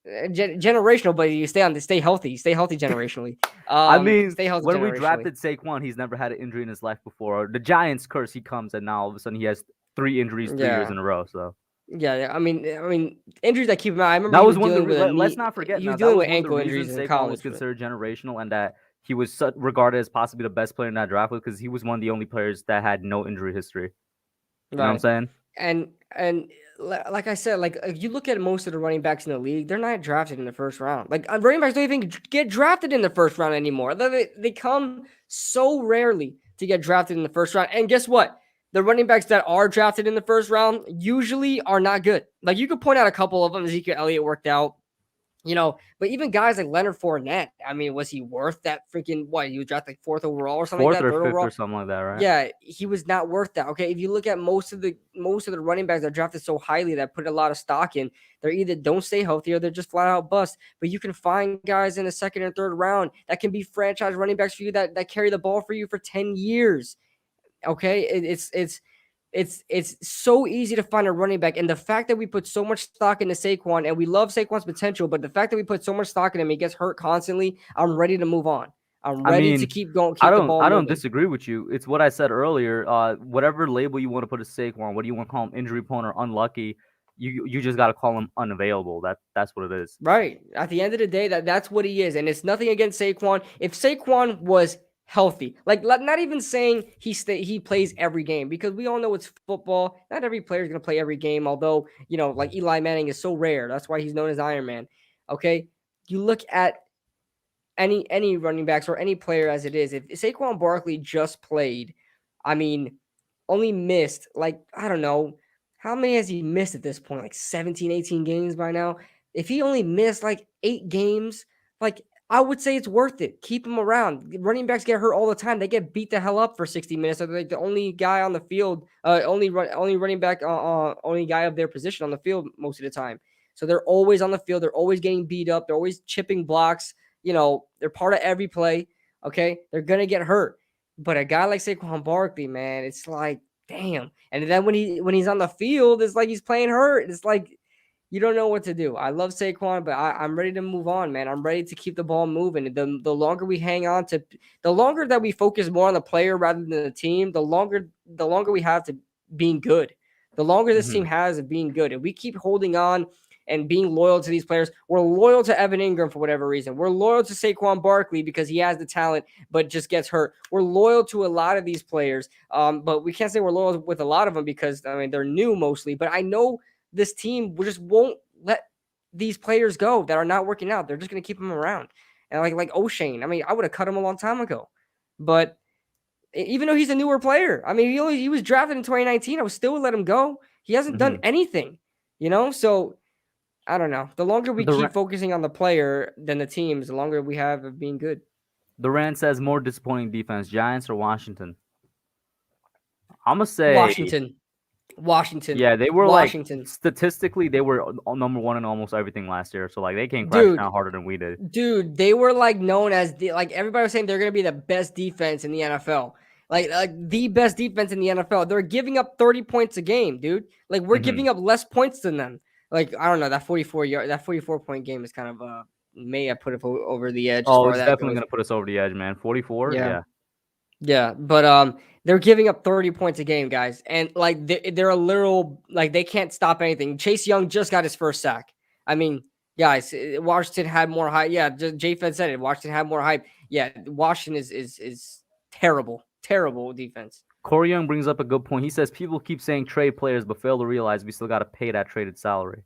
Generational, but you stay healthy. Stay healthy generationally. I mean, stay healthy when we generationally. drafted Saquon, he's never had an injury in his life before. The Giants curse, he comes, and now all of a sudden he has 3 injuries 3 years in a row. So yeah. I mean, injuries that keep him out. I remember that he was was one of dealing the. with a knee. Let's not forget He now was that dealing was with one of the ankle injuries reasons in Saquon college. was considered generational, and that he was regarded as possibly the best player in that draft because he was one of the only players that had no injury history. You know what I'm saying? And like I said, like if you look at most of the running backs in the league, they're not drafted in the first round. Like running backs don't even get drafted in the first round anymore. They come so rarely to get drafted in the first round. And guess what? The running backs that are drafted in the first round usually are not good. Like you could point out a couple of them. Ezekiel Elliott worked out. But even guys like Leonard Fournette, I mean, was he worth that freaking what? He was drafted like fourth overall or something like Fourth that, or third fifth or overall. something like that, right? Yeah, he was not worth that. Okay, if you look at most of the running backs that are drafted so highly that put a lot of stock in, they're either don't stay healthy or they're just flat out bust. But you can find guys in the second and third round that can be franchise running backs for you that carry the ball for you for 10 years. Okay, it's so easy to find a running back, and the fact that we put so much stock into Saquon, and we love Saquon's potential, but the fact that we put so much stock in him, he gets hurt constantly. I'm ready to move on. I'm I ready to mean, keep going, I keep the don't ball I don't moving. disagree with you. It's what I said earlier. Whatever label you want to put a Saquon, what do you want to call him, injury prone or unlucky? You just got to call him unavailable. That's what it is. Right. At the end of the day, that's what he is, and it's nothing against Saquon. If Saquon was healthy, like not even saying he plays every game, because we all know it's football. Not every player is going to play every game. Although like Eli Manning is so rare. That's why he's known as Iron Man. Okay, you look at any running backs or any player as it is. If Saquon Barkley just played, I mean, only missed like, I don't know, how many has he missed at this point? Like 17, 18 games by now. If he only missed like 8 games, like I would say it's worth it. Keep him around. Running backs get hurt all the time. They get beat the hell up for 60 minutes. They're like the only guy on the field, only running back, only guy of their position on the field most of the time. So they're always on the field. They're always getting beat up. They're always chipping blocks. They're part of every play. Okay, they're gonna get hurt. But a guy like Saquon Barkley, man, it's like, damn. And then when he's on the field, it's like he's playing hurt. It's like you don't know what to do. I love Saquon, but I'm ready to move on, man. I'm ready to keep the ball moving. The longer we hang on to, the longer that we focus more on the player rather than the team, the longer we have to being good. The longer this team has of being good. If we keep holding on and being loyal to these players, we're loyal to Evan Ingram for whatever reason. We're loyal to Saquon Barkley because he has the talent, but just gets hurt. We're loyal to a lot of these players, but we can't say we're loyal with a lot of them because, I mean, they're new mostly. But I know this team just won't let these players go that are not working out. They're just going to keep them around. And like O'Shane, I mean, I would have cut him a long time ago. But even though he's a newer player, I mean, he was drafted in 2019. I would still let him go. He hasn't done anything, So I don't know. The longer we keep focusing on the player than the teams, the longer we have of being good. Durant says more disappointing defense, Giants or Washington? I'm gonna say Washington. Washington. Yeah, they were like Washington. statistically they were number one in almost everything last year. So like they came crashing Dude, down harder than we did. Dude, they were like known as like everybody was saying they're gonna be the best defense in the NFL. Like the best defense in the NFL. They're giving up 30 points a game, dude. Like we're Hmm. giving up less points than them. Like I don't know, that 44-point game is kind of may have put it over the edge as Oh, far as it's that definitely goes. gonna put us over the edge, man. 44, Yeah. yeah. Yeah, but they're giving up 30 points a game, guys. And like they're a literal like they can't stop anything. Chase Young just got his first sack. I mean, guys, Washington had more hype. Yeah, J Fed said it. Washington had more hype. Yeah, Washington is terrible. Terrible defense. Corey Young brings up a good point. He says people keep saying trade players, but fail to realize we still got to pay that traded salary.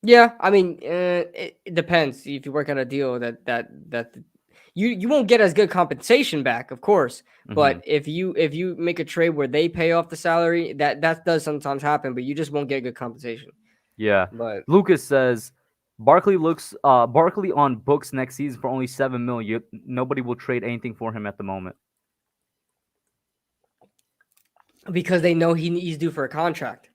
Yeah, I mean, it depends. If you work out a deal that you won't get as good compensation back, of course. Hmm. But if you make a trade where they pay off the salary, that does sometimes happen, but you just won't get good compensation. Yeah. But Lucas says Barkley on books next season for only 7 million. Nobody will trade anything for him at the moment. because they know he's due for a contract.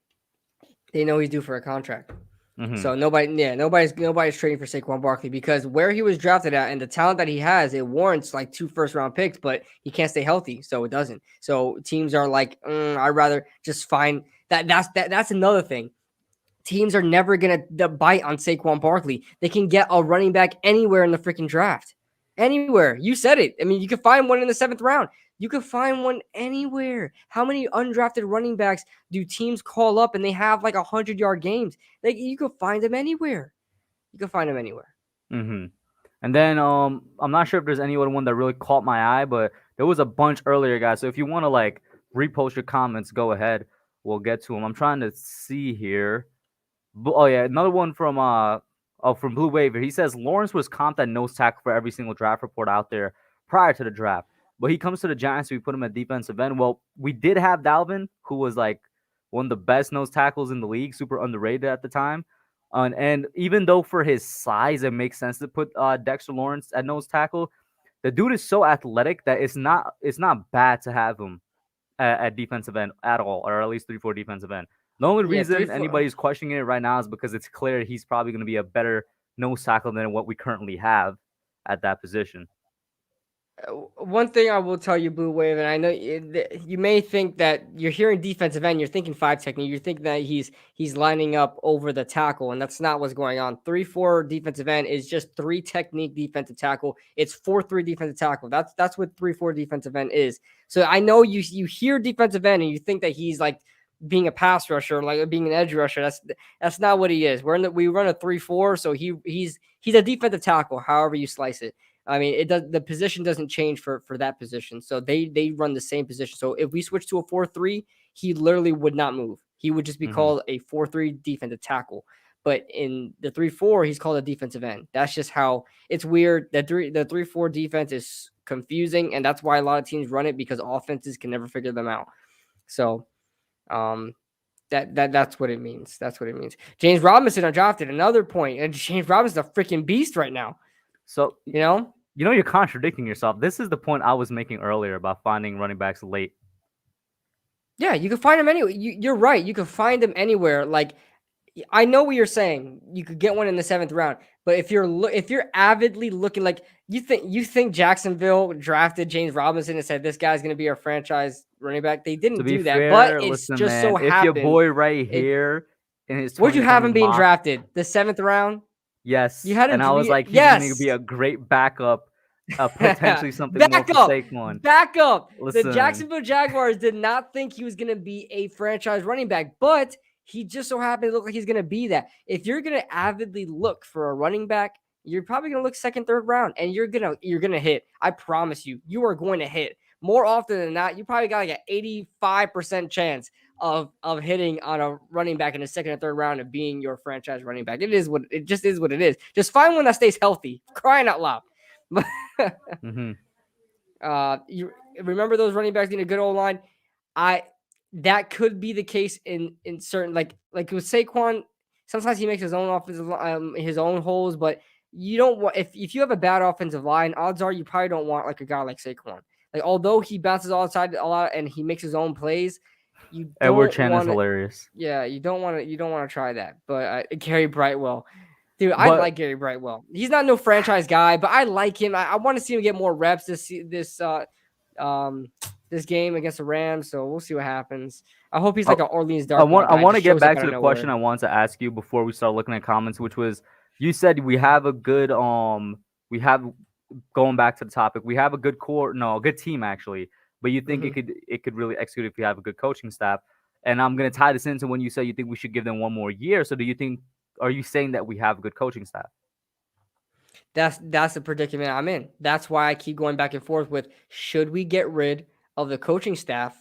They know he's due for a contract. Mm-hmm. So nobody's trading for Saquon Barkley because where he was drafted at and the talent that he has, it warrants like 2 first-round picks, but he can't stay healthy, so it doesn't. So teams are like, I'd rather just find that. That's another thing. Teams are never gonna bite on Saquon Barkley. They can get a running back anywhere in the freaking draft, anywhere. You said it. I mean, you could find one in the 7th round. You could find one anywhere. How many undrafted running backs do teams call up and they have like 100-yard games? Like you could find them anywhere. You could find them anywhere. Mm-hmm. And then I'm not sure if there's any other one that really caught my eye, but there was a bunch earlier, guys. So if you want to like repost your comments, go ahead. We'll get to them. I'm trying to see here. Oh yeah, another one from Blue Wave. He says Lawrence was comped at nose tackle for every single draft report out there prior to the draft. But he comes to the Giants, so we put him at defensive end. Well, we did have Dalvin, who was like one of the best nose tackles in the league, super underrated at the time. And even though for his size, it makes sense to put Dexter Lawrence at nose tackle, the dude is so athletic that it's not bad to have him at defensive end at all, or at least 3-4 defensive end. The only Yeah, reason anybody's questioning it right now is because it's clear he's probably going to be a better nose tackle than what we currently have at that position. One thing I will tell you, Blue Wave, and I know you may think that you're hearing defensive end, you're thinking 5 technique, you're thinking that he's lining up over the tackle, and that's not what's going on. 3-4 defensive end is just 3 technique defensive tackle. It's 4-3 defensive tackle. That's what 3-4 defensive end is. So I know you hear defensive end and you think that he's like being a pass rusher, like being an edge rusher. That's not what he is. We run a 3-4, so he's a defensive tackle, however you slice it. I mean, the position doesn't change for that position. So they run the same position. So if we switch to a 4-3, he literally would not move. He would just be called a 4-3 defensive tackle. But in the 3-4, he's called a defensive end. That's just how it's weird. The 3-4 defense is confusing, and that's why a lot of teams run it because offenses can never figure them out. So that's what it means. That's what it means. James Robinson undrafted, another point. And James Robinson's a freaking beast right now. So You know? you're contradicting yourself. This is the point I was making earlier about finding running backs late. Yeah, you can find them anywhere. You're right. You can find them anywhere. Like, I know what you're saying. You could get one in the 7th round, but if you're avidly looking, like you think Jacksonville drafted James Robinson and said this guy's going to be our franchise running back, they didn't To be do that. fair, But it's listen, just man, so if your happened. boy right here in his Where'd you 2020 have him being mock, drafted? The 7th round. yes, You had him. and I was like, he's going to be Yes. a great backup, potentially something more Back for up. Saquon. Back up. Listen. The Jacksonville Jaguars did not think he was going to be a franchise running back, but he just so happened to look like he's going to be that. If you're going to avidly look for a running back, you're probably going to look 2nd, 3rd round, and you're going to hit. I promise you, you are going to hit. More often than not, you probably got like an 85% chance of hitting on a running back in the 2nd or 3rd round of being your franchise running back. It just is what it is. Just find one that stays healthy. Crying out loud. Mm-hmm. You remember those running backs need a good old line. That could be the case in certain like with Saquon. Sometimes he makes his own his own holes, but you don't want if you have a bad offensive line, odds are you probably don't want like a guy like Saquon. Like although he bounces outside a lot and he makes his own plays, You Edward don't Chan is want to. hilarious. Yeah, you don't want to try that. But Gary Brightwell, dude, I But like Gary Brightwell. He's not no franchise guy, but I like him. I want to see him get more reps um this game against the Rams. So we'll see what happens. I hope he's I, like an Orleans I Darkwa want I guy, want to just get shows up back out to of the question nowhere. I wanted to ask you before we start looking at comments, which was you said we have going back to the topic, we have a good core, no, a good team actually, but you think Hmm. it could really execute if you have a good coaching staff. And I'm gonna tie this into when you say you think we should give them one more year. So do you think are you saying that we have a good coaching staff? That's the predicament I'm in. That's why I keep going back and forth with should we get rid of the coaching staff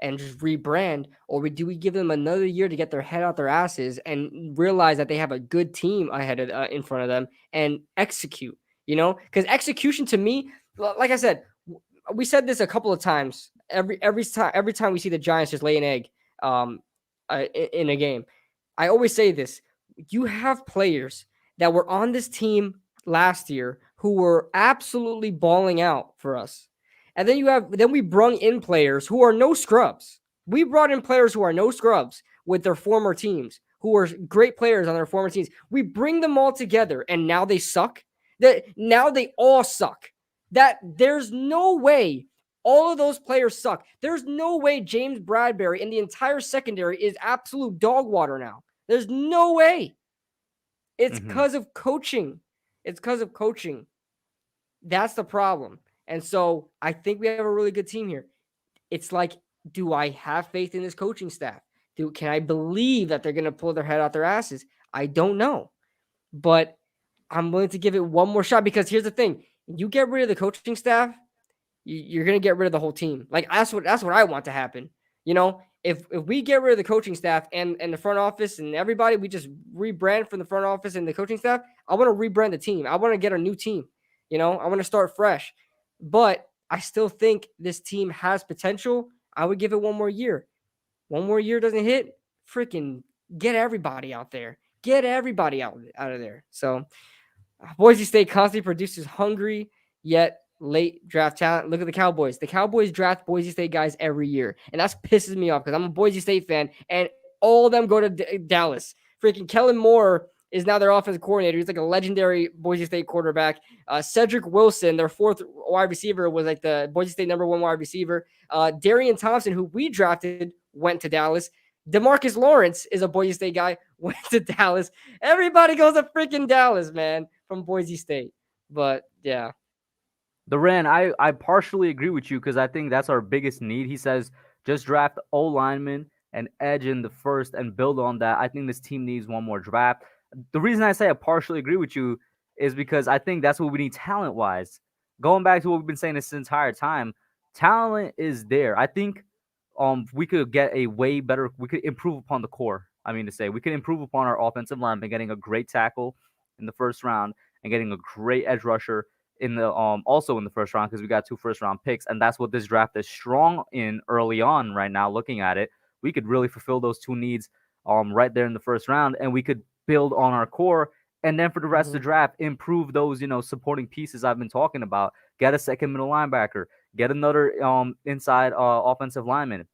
and just rebrand, or do we give them another year to get their head out their asses and realize that they have a good team ahead of in front of them and execute? You know, because execution to me, like I said, we said this a couple of times. Every time we see the Giants just lay an egg, um, in a game, I always say this: you have players that were on this team last year who were absolutely balling out for us. And then we brung in players who are no scrubs. We brought in players who are no scrubs with their former teams, who are great players on their former teams. We bring them all together and now they suck. That now they all suck. That there's no way all of those players suck. There's no way James Bradbury and the entire secondary is absolute dog water now. There's no way. It's Mm-hmm. because of coaching. It's because of coaching. That's the problem. And so I think we have a really good team here. It's like, do I have faith in this coaching staff? Can I believe that they're going to pull their head out their asses? I don't know. But I'm willing to give it one more shot because here's the thing. You get rid of the coaching staff, you're gonna get rid of the whole team. Like that's what I want to happen. You know, if we get rid of the coaching staff and the front office and everybody, we just rebrand from the front office and the coaching staff. I want to rebrand the team. I want to get a new team. You know, I want to start fresh. But I still think this team has potential. I would give it one more year. One more year doesn't hit, freaking get everybody out there. Get everybody out of there. So Boise State constantly produces hungry yet late draft talent. Look at the Cowboys. The Cowboys draft Boise State guys every year, and that pisses me off because I'm a Boise State fan, and all of them go to Dallas. Freaking Kellen Moore is now their offensive coordinator. He's like a legendary Boise State quarterback. Cedric Wilson, their fourth wide receiver, was like the Boise State number one wide receiver. Darian Thompson, who we drafted, went to Dallas. Demarcus Lawrence is a Boise State guy, went to Dallas. Everybody goes to freaking Dallas, man, from Boise State. But yeah. Duran, I partially agree with you because I think that's our biggest need. He says just draft O lineman and edge in the first and build on that. I think this team needs one more draft. The reason I say I partially agree with you is because I think that's what we need talent wise. Going back to what we've been saying this entire time, talent is there. I think we could get a way better, we could improve upon the core. I mean to say, we could improve upon our offensive line by getting a great tackle in the first round and getting a great edge rusher in the also in the first round because we got 2 first-round picks, and that's what this draft is strong in early on right now. Looking at it, we could really fulfill those 2 needs right there in the first round, and we could build on our core. And then for the rest of the draft, improve those supporting pieces I've been talking about. Get a second middle linebacker, get another inside offensive lineman.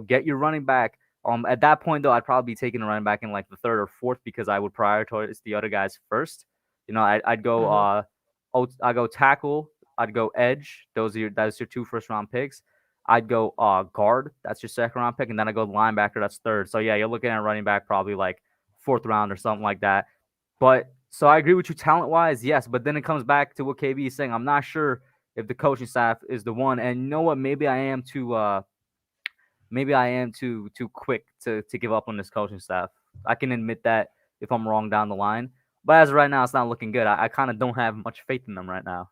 Get your running back. At that point though, I'd probably be taking a running back in like the third or fourth because I would prioritize the other guys first. I'd go Mm-hmm. I go tackle. I'd go edge. That's your 2 first-round picks. I'd go guard. That's your second-round pick, and then I go linebacker. That's third. So yeah, you're looking at running back probably like fourth round or something like that. But so I agree with you talent-wise, yes. But then it comes back to what KB is saying. I'm not sure if the coaching staff is the one. And you know what? Maybe I am too quick to give up on this coaching staff. I can admit that if I'm wrong down the line. But as of right now, it's not looking good. I kind of don't have much faith in them right now.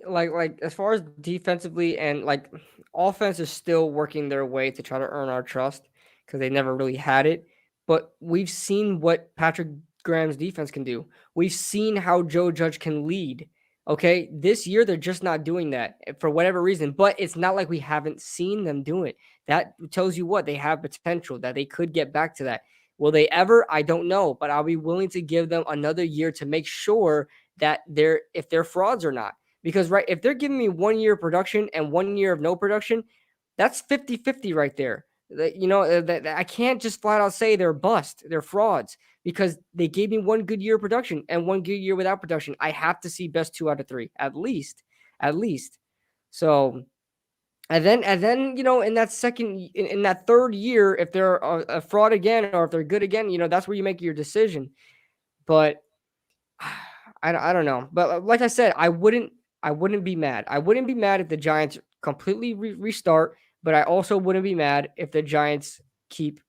Like as far as defensively and like offense is still working their way to try to earn our trust because they never really had it. But we've seen what Patrick Graham's defense can do. We've seen how Joe Judge can lead. Okay, this year they're just not doing that for whatever reason. But it's not like we haven't seen them do it. That tells you what they have potential that they could get back to that. Will they ever? I don't know, but I'll be willing to give them another year to make sure that if they're frauds or not. Because right, if they're giving me 1 year of production and 1 year of no production, that's 50-50 right there. I can't just flat out say they're bust, they're frauds, because they gave me one good year of production and one good year without production. I have to see best 2 out of 3 at least. So and then in that in that third year, if they're a fraud again or if they're good again, that's where you make your decision. But I don't know. But like I said, I wouldn't be mad. I wouldn't be mad if the Giants completely restart, but I also wouldn't be mad if the Giants keep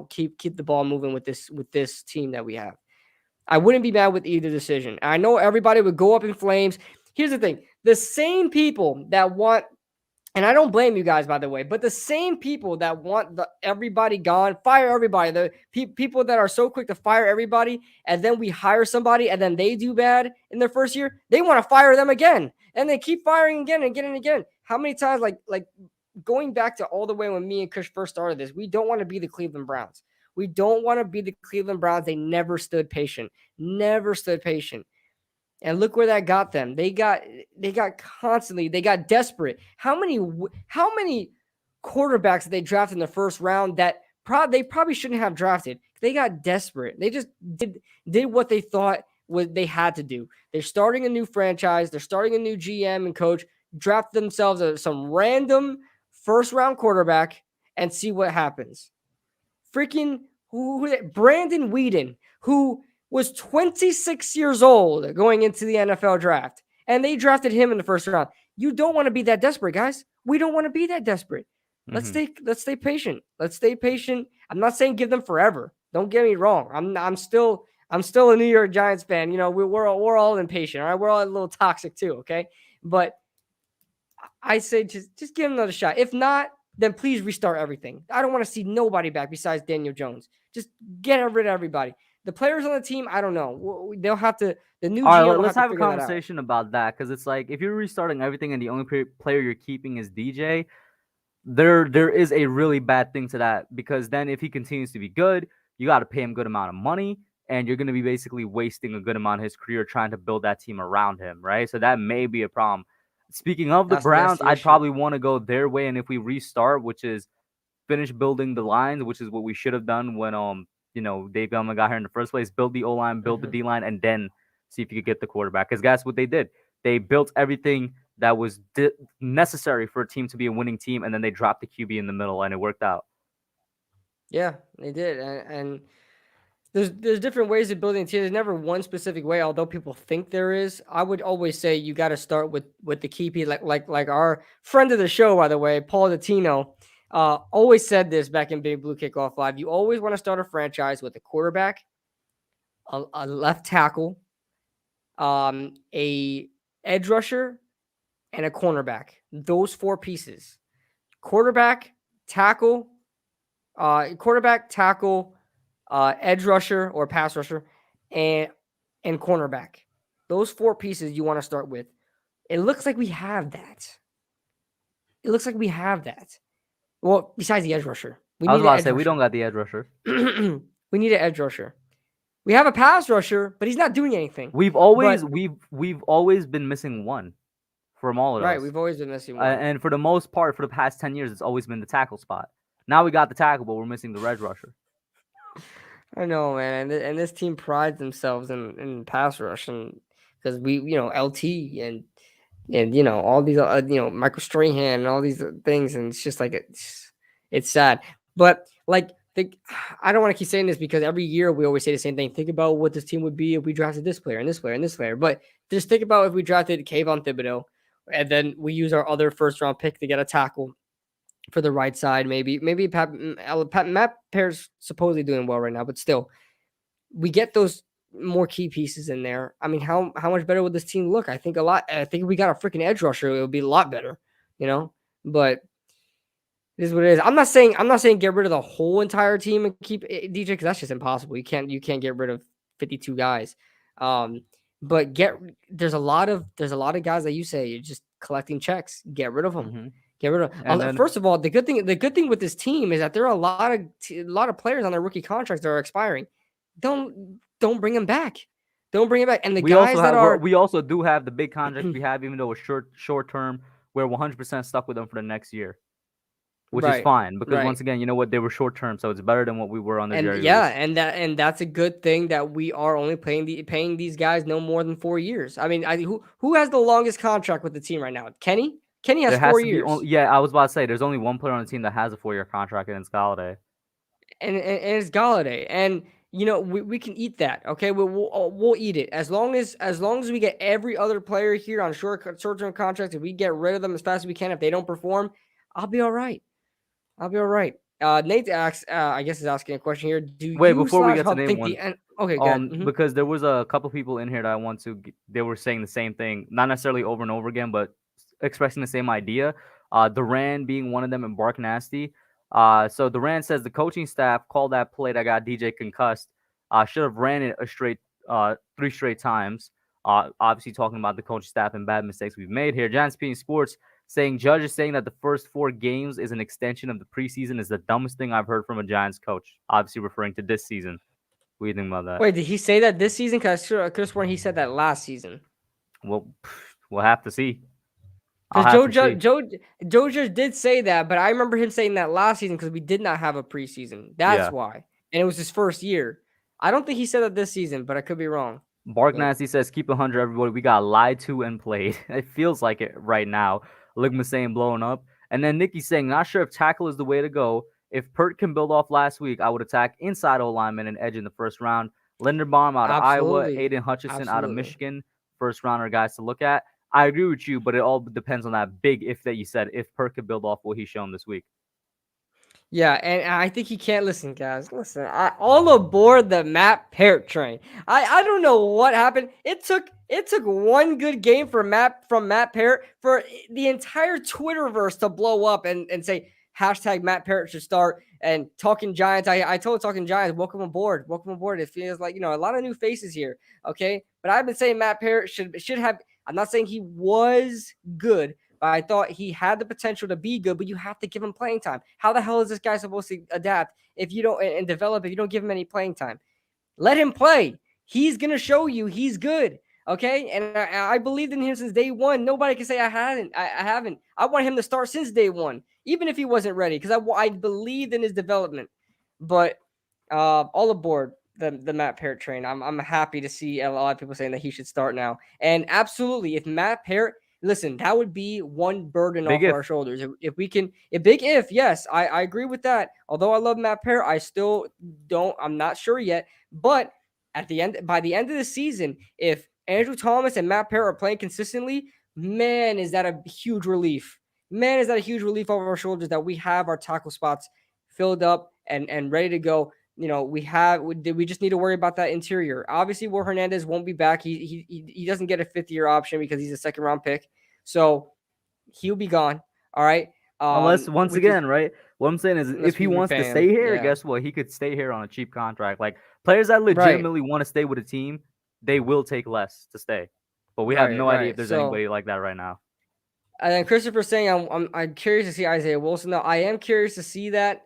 keep the ball moving with this team that we have. I wouldn't be mad with either decision. I know everybody would go up in flames. Here's the thing: the same people that want, and I don't blame you guys, by the way, but the same people that want everybody gone, fire everybody, the people that are so quick to fire everybody, and then we hire somebody, and then they do bad in their first year, they want to fire them again, and they keep firing again and again and again. How many times, like going back to all the way when me and Kush first started this, we don't want to be the Cleveland Browns. We don't want to be the Cleveland Browns. They never stood patient. Never stood patient. And look where that got them. They got constantly, they got desperate. How many quarterbacks that they drafted in the first round that they probably shouldn't have drafted? They got desperate. They just did what they thought they had to do. They're starting a new franchise. They're starting a new GM and coach. Draft themselves some random first round quarterback and see what happens. Freaking Brandon Weeden, who was 26 years old going into the NFL draft, and they drafted him in the first round. You don't want to be that desperate, guys. We don't want to be that desperate. Let's stay patient. Let's stay patient. I'm not saying give them forever. Don't get me wrong. I'm still a New York Giants fan. We're all impatient. All right, we're all a little toxic too. Okay, but I say just give them another shot. If not, then please restart everything. I don't want to see nobody back besides Daniel Jones. Just get rid of everybody. The players on the team, I don't know. They'll have to. The new All GM right, will let's have to have a figure that out. conversation about that, because it's like if you're restarting everything and the only player you're keeping is DJ, there is a really bad thing to that, because then if he continues to be good, you got to pay him a good amount of money, and you're going to be basically wasting a good amount of his career trying to build that team around him, right? So that may be a problem. Speaking of the That's Browns, the I'd issue. probably want to go their way, and if we restart, which is finish building the lines, which is what we should have done when Dave Bellman got here in the first place, build the O-line, build the D-line, and then see if you could get the quarterback. Because that's what they did. They built everything that was necessary for a team to be a winning team, and then they dropped the QB in the middle, and it worked out. Yeah, they did, and there's different ways of building a team. There's never one specific way, although people think there is. I would always say you got to start with the key piece, like our friend of the show, by the way, Paul Dottino, always said this back in Big Blue Kickoff Live. You always want to start a franchise with a quarterback, a left tackle, a edge rusher, and a cornerback. Those 4 pieces: quarterback, tackle, edge rusher or pass rusher, and cornerback. Those 4 pieces you want to start with. It looks like we have that. Well, besides the edge rusher, I was about to say, we don't got the edge rusher. We need an edge rusher. We have a pass rusher, but he's not doing anything. We've always been missing one from all of us. Right, we've always been missing one. And for the most part, for the past 10 years, it's always been the tackle spot. Now we got the tackle, but we're missing the edge rusher. I know, man, and this team prides themselves in pass rush, and because we, LT and all these, Michael Strahan and all these things, and it's just like it's sad. But like, I don't want to keep saying this because every year we always say the same thing. Think about what this team would be if we drafted this player and this player and this player. But just think about if we drafted Kayvon Thibodeau, and then we use our other first round pick to get a tackle for the right side. Maybe Matt Pear's supposedly doing well right now, but still, we get those more key pieces in there. I mean, how much better would this team look? I think a lot. I think if we got a freaking edge rusher, it would be a lot better, But it is what it is. I'm not saying get rid of the whole entire team and keep DJ, because that's just impossible. You can't get rid of 52 guys. But there's a lot of guys that you say you're just collecting checks. Get rid of them. Mm-hmm. Get rid of. First of all, the good thing with this team is that there are a lot of players on their rookie contracts that are expiring. Don't bring them back. Don't bring it back. And we also do have the big contracts we have, even though it's short term. We're 100% stuck with them for the next year. which is Right. fine because once Right. again, you know what, they were short term, so it's better than what we were under And Jerry yeah, Reese. and that's a good thing that we are only paying these guys no more than 4 years. I mean, who has the longest contract with the team right now? Kenny. Kenny has There four has to be years, only, yeah, I was about to say there's only one player on the team that has a 4-year contract, and it's Galladay. and it's Galladay, and we can eat that. Okay, we'll eat it as long as we get every other player here on short term contracts. If we get rid of them as fast as we can, if they don't perform, I'll be all right. I'll be all right. Nate asks, I guess is asking a question here. Do Wait, you before we slash get to Hub name think one, Okay, good. because there was a couple people in here that I want to. They were saying the same thing, not necessarily over and over again, but expressing the same idea. Duran being one of them, and Bark Nasty. So Duran says the coaching staff called that play that got DJ concussed. Should have ran it a straight, 3 straight times. Obviously talking about the coaching staff and bad mistakes we've made here. Giants Being Sports saying Judge is saying that the first 4 games is an extension of the preseason is the dumbest thing I've heard from a Giants coach. Obviously referring to this season. What do you think about that? Wait, did he say that this season? Because I could have sworn he said that last season. Well, we'll have to see. I'll Because have to see. Joe just did say that, but I remember him saying that last season because we did not have a preseason. That's Yeah. why, and it was his first year. I don't think he said that this season, but I could be wrong. Bark But Nasty says, keep 100, everybody. We got lied to and played. It feels like it right now. Ligma saying blowing up. And then Nikki saying, not sure if tackle is the way to go. If Pert can build off last week, I would attack inside O lineman and edge in the first round. Linderbaum out of Iowa, absolutely, Aiden Hutchinson out of absolutely. Michigan, first rounder guys to look at. I agree with you, but it all depends on that big if that you said. If Pert can build off what he's shown this week. Yeah, and I think he can't listen, guys. Listen, all aboard the Matt Parrott train. I don't know what happened. It took one good game for Matt Parrott for the entire Twitterverse to blow up and say hashtag Matt Parrott should start and Talking Giants. I told Talking Giants, welcome aboard, welcome aboard. It feels like a lot of new faces here. Okay, but I've been saying Matt Parrott should have. I'm not saying he was good. But I thought he had the potential to be good, but you have to give him playing time. How the hell is this guy supposed to adapt if you don't and develop if you don't give him any playing time? Let him play. He's gonna show you he's good. Okay, and I believed in him since day one. Nobody can say I hadn't. I haven't. I want him to start since day one, even if he wasn't ready, because I believed in his development. But all aboard the Matt Parrott train. I'm happy to see a lot of people saying that he should start now. And absolutely, if Matt Parrott, listen, that would be one burden Big off of if. our shoulders. If we can, a big if, yes, I agree with that. Although I love Matt Parrott, I still don't. I'm not sure yet. But by the end of the season, if Andrew Thomas and Matt Parrott are playing consistently, man, is that a huge relief. Man, is that a huge relief off our shoulders that we have our tackle spots filled up and ready to go. We just need to worry about that interior. Obviously, Will Hernandez won't be back. He doesn't get a 5th-year option because he's a second-round pick, so he'll be gone. All right. Unless, once Which is again, right? What I'm saying is, if unless he we wants to repay stay him. here, Yeah. guess what? He could stay here on a cheap contract. Like players that Right. legitimately want to stay with a team, they will take less to stay. But we have Right. no idea if Right. there's So, anybody like that right now. and then Christopher saying, I'm curious to see Isaiah Wilson. Though I am curious to see that.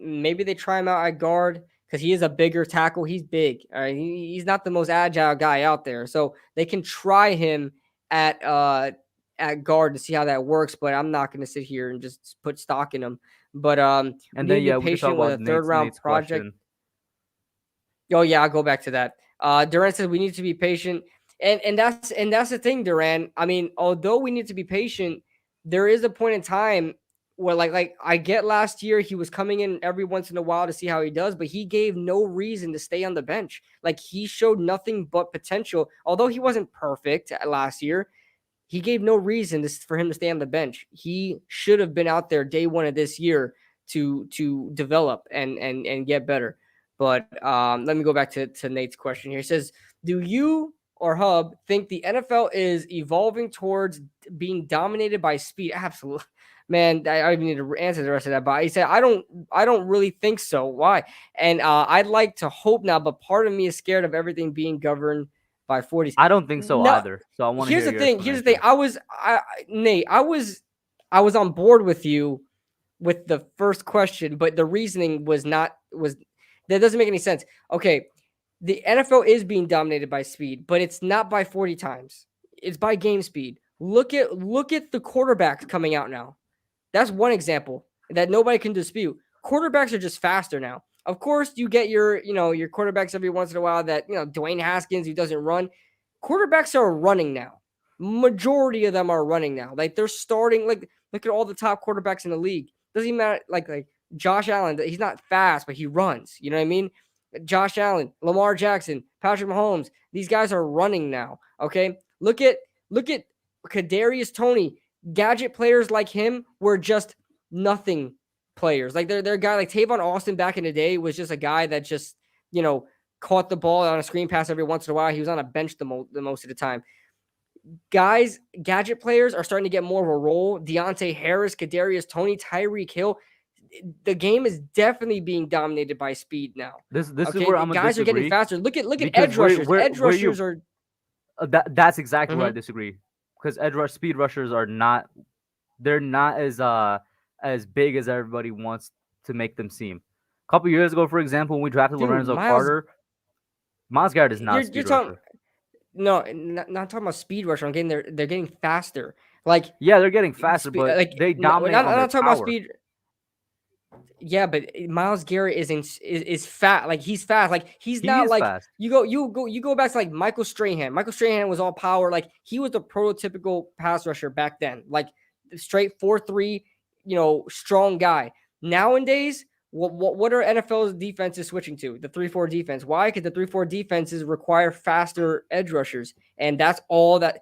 Maybe they try him out at guard because he is a bigger tackle. He's big. All right, he's not the most agile guy out there, so they can try him at guard to see how that works. But I'm not going to sit here and just put stock in him. But we And need then to be yeah, we could talk patient with about a third round Nate's project. question. Oh yeah, I'll go back to that. Duran says we need to be patient, and that's the thing, Duran. I mean, although we need to be patient, there is a point in time where like I get last year he was coming in every once in a while to see how he does, but he gave no reason to stay on the bench. Like he showed nothing but potential. Although he wasn't perfect last year, he gave no reason for him to stay on the bench. He should have been out there day one of this year to develop and get better. But let me go back to Nate's question here. He says, "Do you or Hub think the NFL is evolving towards being dominated by speed?" Absolutely, man. I don't even need to answer the rest of that. But he said, "I don't really think so. Why?" And I'd like to hope now, but part of me is scared of everything being governed by 40s. I don't think so No, either. So I want to here's hear the your thing. Here's the thing. explanation. Nate. I was on board with you with the first question, but the reasoning was that doesn't make any sense. Okay, the NFL is being dominated by speed, but it's not by 40 times. It's by game speed. Look at the quarterbacks coming out now. That's one example. that nobody can dispute. Quarterbacks are just faster now. Of course, you get your quarterbacks every once in a while that, Dwayne Haskins, who doesn't run. Quarterbacks are running now. Majority of them are running now. Like, they're starting, like, look at all the top quarterbacks in the league. Doesn't even matter, like Josh Allen, he's not fast, but he runs. You know what I mean? Josh Allen, Lamar Jackson, Patrick Mahomes, these guys are running now. Okay. Look at Kadrius Toney. Gadget players like him were just nothing players. Like, they're a guy like Tavon Austin back in the day was just a guy that just, caught the ball on a screen pass every once in a while. He was on a bench the most of the time. Guys, gadget players are starting to get more of a role. Deontay Harris, Kadarius Toney, Tyreek Hill. The game is definitely being dominated by speed now. This is where I'm gonna guys are getting disagree faster. Look at because edge rushers. Edge rushers are that's exactly where I Mhm. disagree. Because speed rushers are not, they're not as big as everybody wants to make them seem. A couple years ago, for example, when we drafted dude. Lorenzo Carter, Miles Garrett is not a You're speed talking rusher. no, not talking about speed rusher. I'm getting they're getting faster. Like, Yeah, they're getting faster, but they no, dominate on I'm their not talking about power. speed. Yeah, but Miles Garrett is fat. Like, he's fast. Like, he's He not is like fast. you go back to like Michael Strahan. Michael Strahan was all power. Like, he was the prototypical pass rusher back then. Like, straight 4-3, strong guy. Nowadays, what are NFL's defenses switching to? The 3-4 defense. Why? Because the 3-4 defenses require faster edge rushers, and that's all that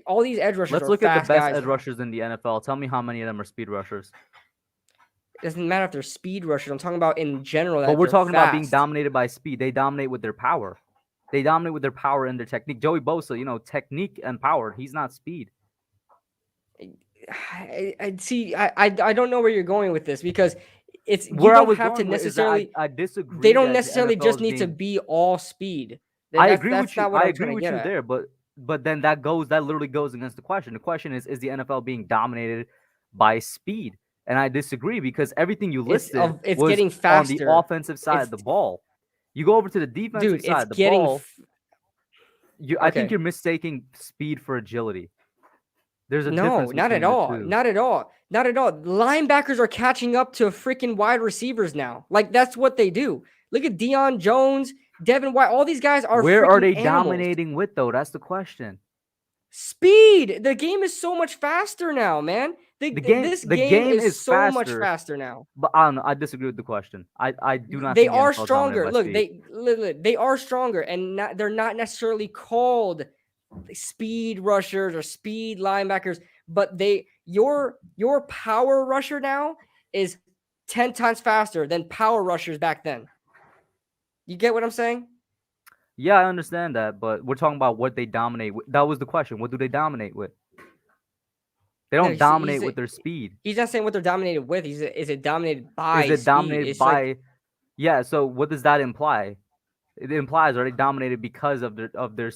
all these edge rushers Let's are look at the fast best guys edge now. rushers in the NFL. Tell me how many of them are speed rushers. It doesn't matter if they're speed rushers. I'm talking about in general But that we're they're talking about being fast. dominated by speed. They dominate with their power. They dominate with their power and their technique. Joey Bosa, technique and power. He's not speed. I see. I don't know where you're going with this, because you Where I don't was have to going with is that necessarily. I They disagree don't that the necessarily NFL just is need to being. be all speed. I agree with That's you. not what I I'm agree trying to with get you at. there, but then that literally goes against the question. The question is the NFL being dominated by speed? And I disagree because everything you listed It's was getting on the faster. offensive side It's of the ball. You go over to the defensive Dude. side of the ball, I think Okay. you're mistaking speed for agility. There's a No, difference not at between the all. two. Not at all. Not at all. Linebackers are catching up to freaking wide receivers now. Like, that's what they do. Look at Deion Jones, Devin White. All these guys are Where are freaking they animals. dominating with though? That's the question. Speed. The game is so much faster now, man. This The game game is is so much faster, faster now. but I don't know. I disagree with the question. I do not They think the are NFL is dominated stronger. by Look, speed. they are stronger, and they're not necessarily called speed rushers or speed linebackers, but your power rusher now is 10 times faster than power rushers back then. You get what I'm saying? Yeah, I understand that, but we're talking about what they dominate with. That was the question. What do they dominate with? They No, don't dominate with their speed. he's not saying what they're dominated with. Is it dominated Is by it speed? dominated It's like, by? Yeah. So what does that imply? It implies are they dominated because of their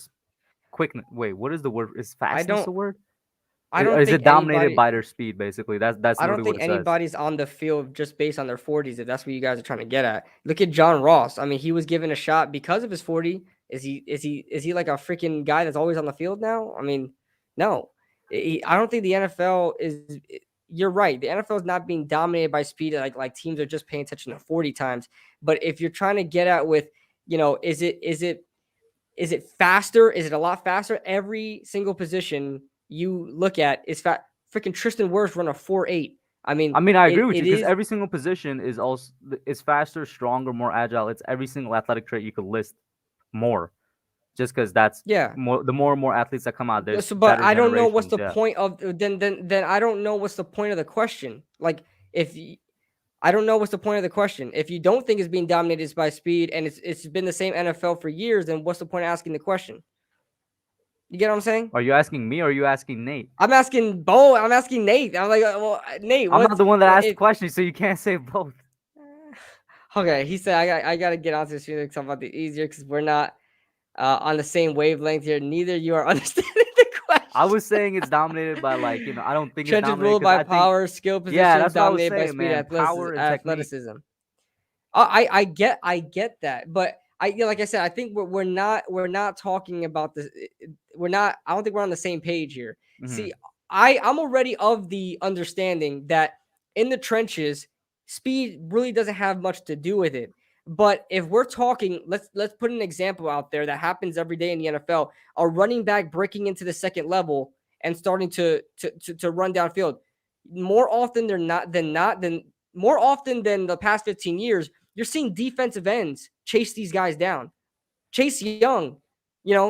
quickness? Wait, what is the word? Is I fastness don't the word? I don't Is think it dominated anybody by their speed? Basically, that's I don't literally what think it says. anybody's on the field just based on their 40s, if that's what you guys are trying to get at. Look at John Ross. I mean, he was given a shot because of his 40. Is he like a freaking guy that's always on the field now? I mean, no. I don't think the NFL is. You're right. The NFL is not being dominated by speed. Like teams are just paying attention to 40 times. But if you're trying to get at with, is it faster? Is it a lot faster? Every single position you look at is fat. Freaking Tristan Wirfs run a 4.8. I mean, I mean, I agree with it you because is. every single position is faster, stronger, more agile. It's every single athletic trait you could list more. Just because that's Yeah. the more and more athletes that come out, there's So, but better I don't know what's generations. the Yeah. point of then I don't know what's the point of the question. Like, I don't know what's the point of the question. If you don't think it's being dominated by speed and it's been the same NFL for years, then what's the point of asking the question? You get what I'm saying? Are you asking me or are you asking Nate? I'm asking Bo. I'm asking Nate. I'm like, well, Nate, I'm not what's the one that what asked the it? question, so you can't say both. Okay, he said I got to get onto this to talk about the easier because we're not on the same wavelength here. Neither you are understanding the question. I was saying it's dominated by I don't think it's Trenches dominated ruled because by I think power, skill yeah, positions that's what I was dominated by saying, speed, man. Power and technique. athleticism. I get that, but like I said, I think we're not talking about this. We're not. I don't think we're on the same page here. Hmm. See, I'm already of the understanding that in the trenches, speed really doesn't have much to do with it. But if we're talking, let's put an example out there that happens every day in the NFL: a running back breaking into the second level and starting to run downfield. More often than more often than the past 15 years, you're seeing defensive ends chase these guys down. Chase Young,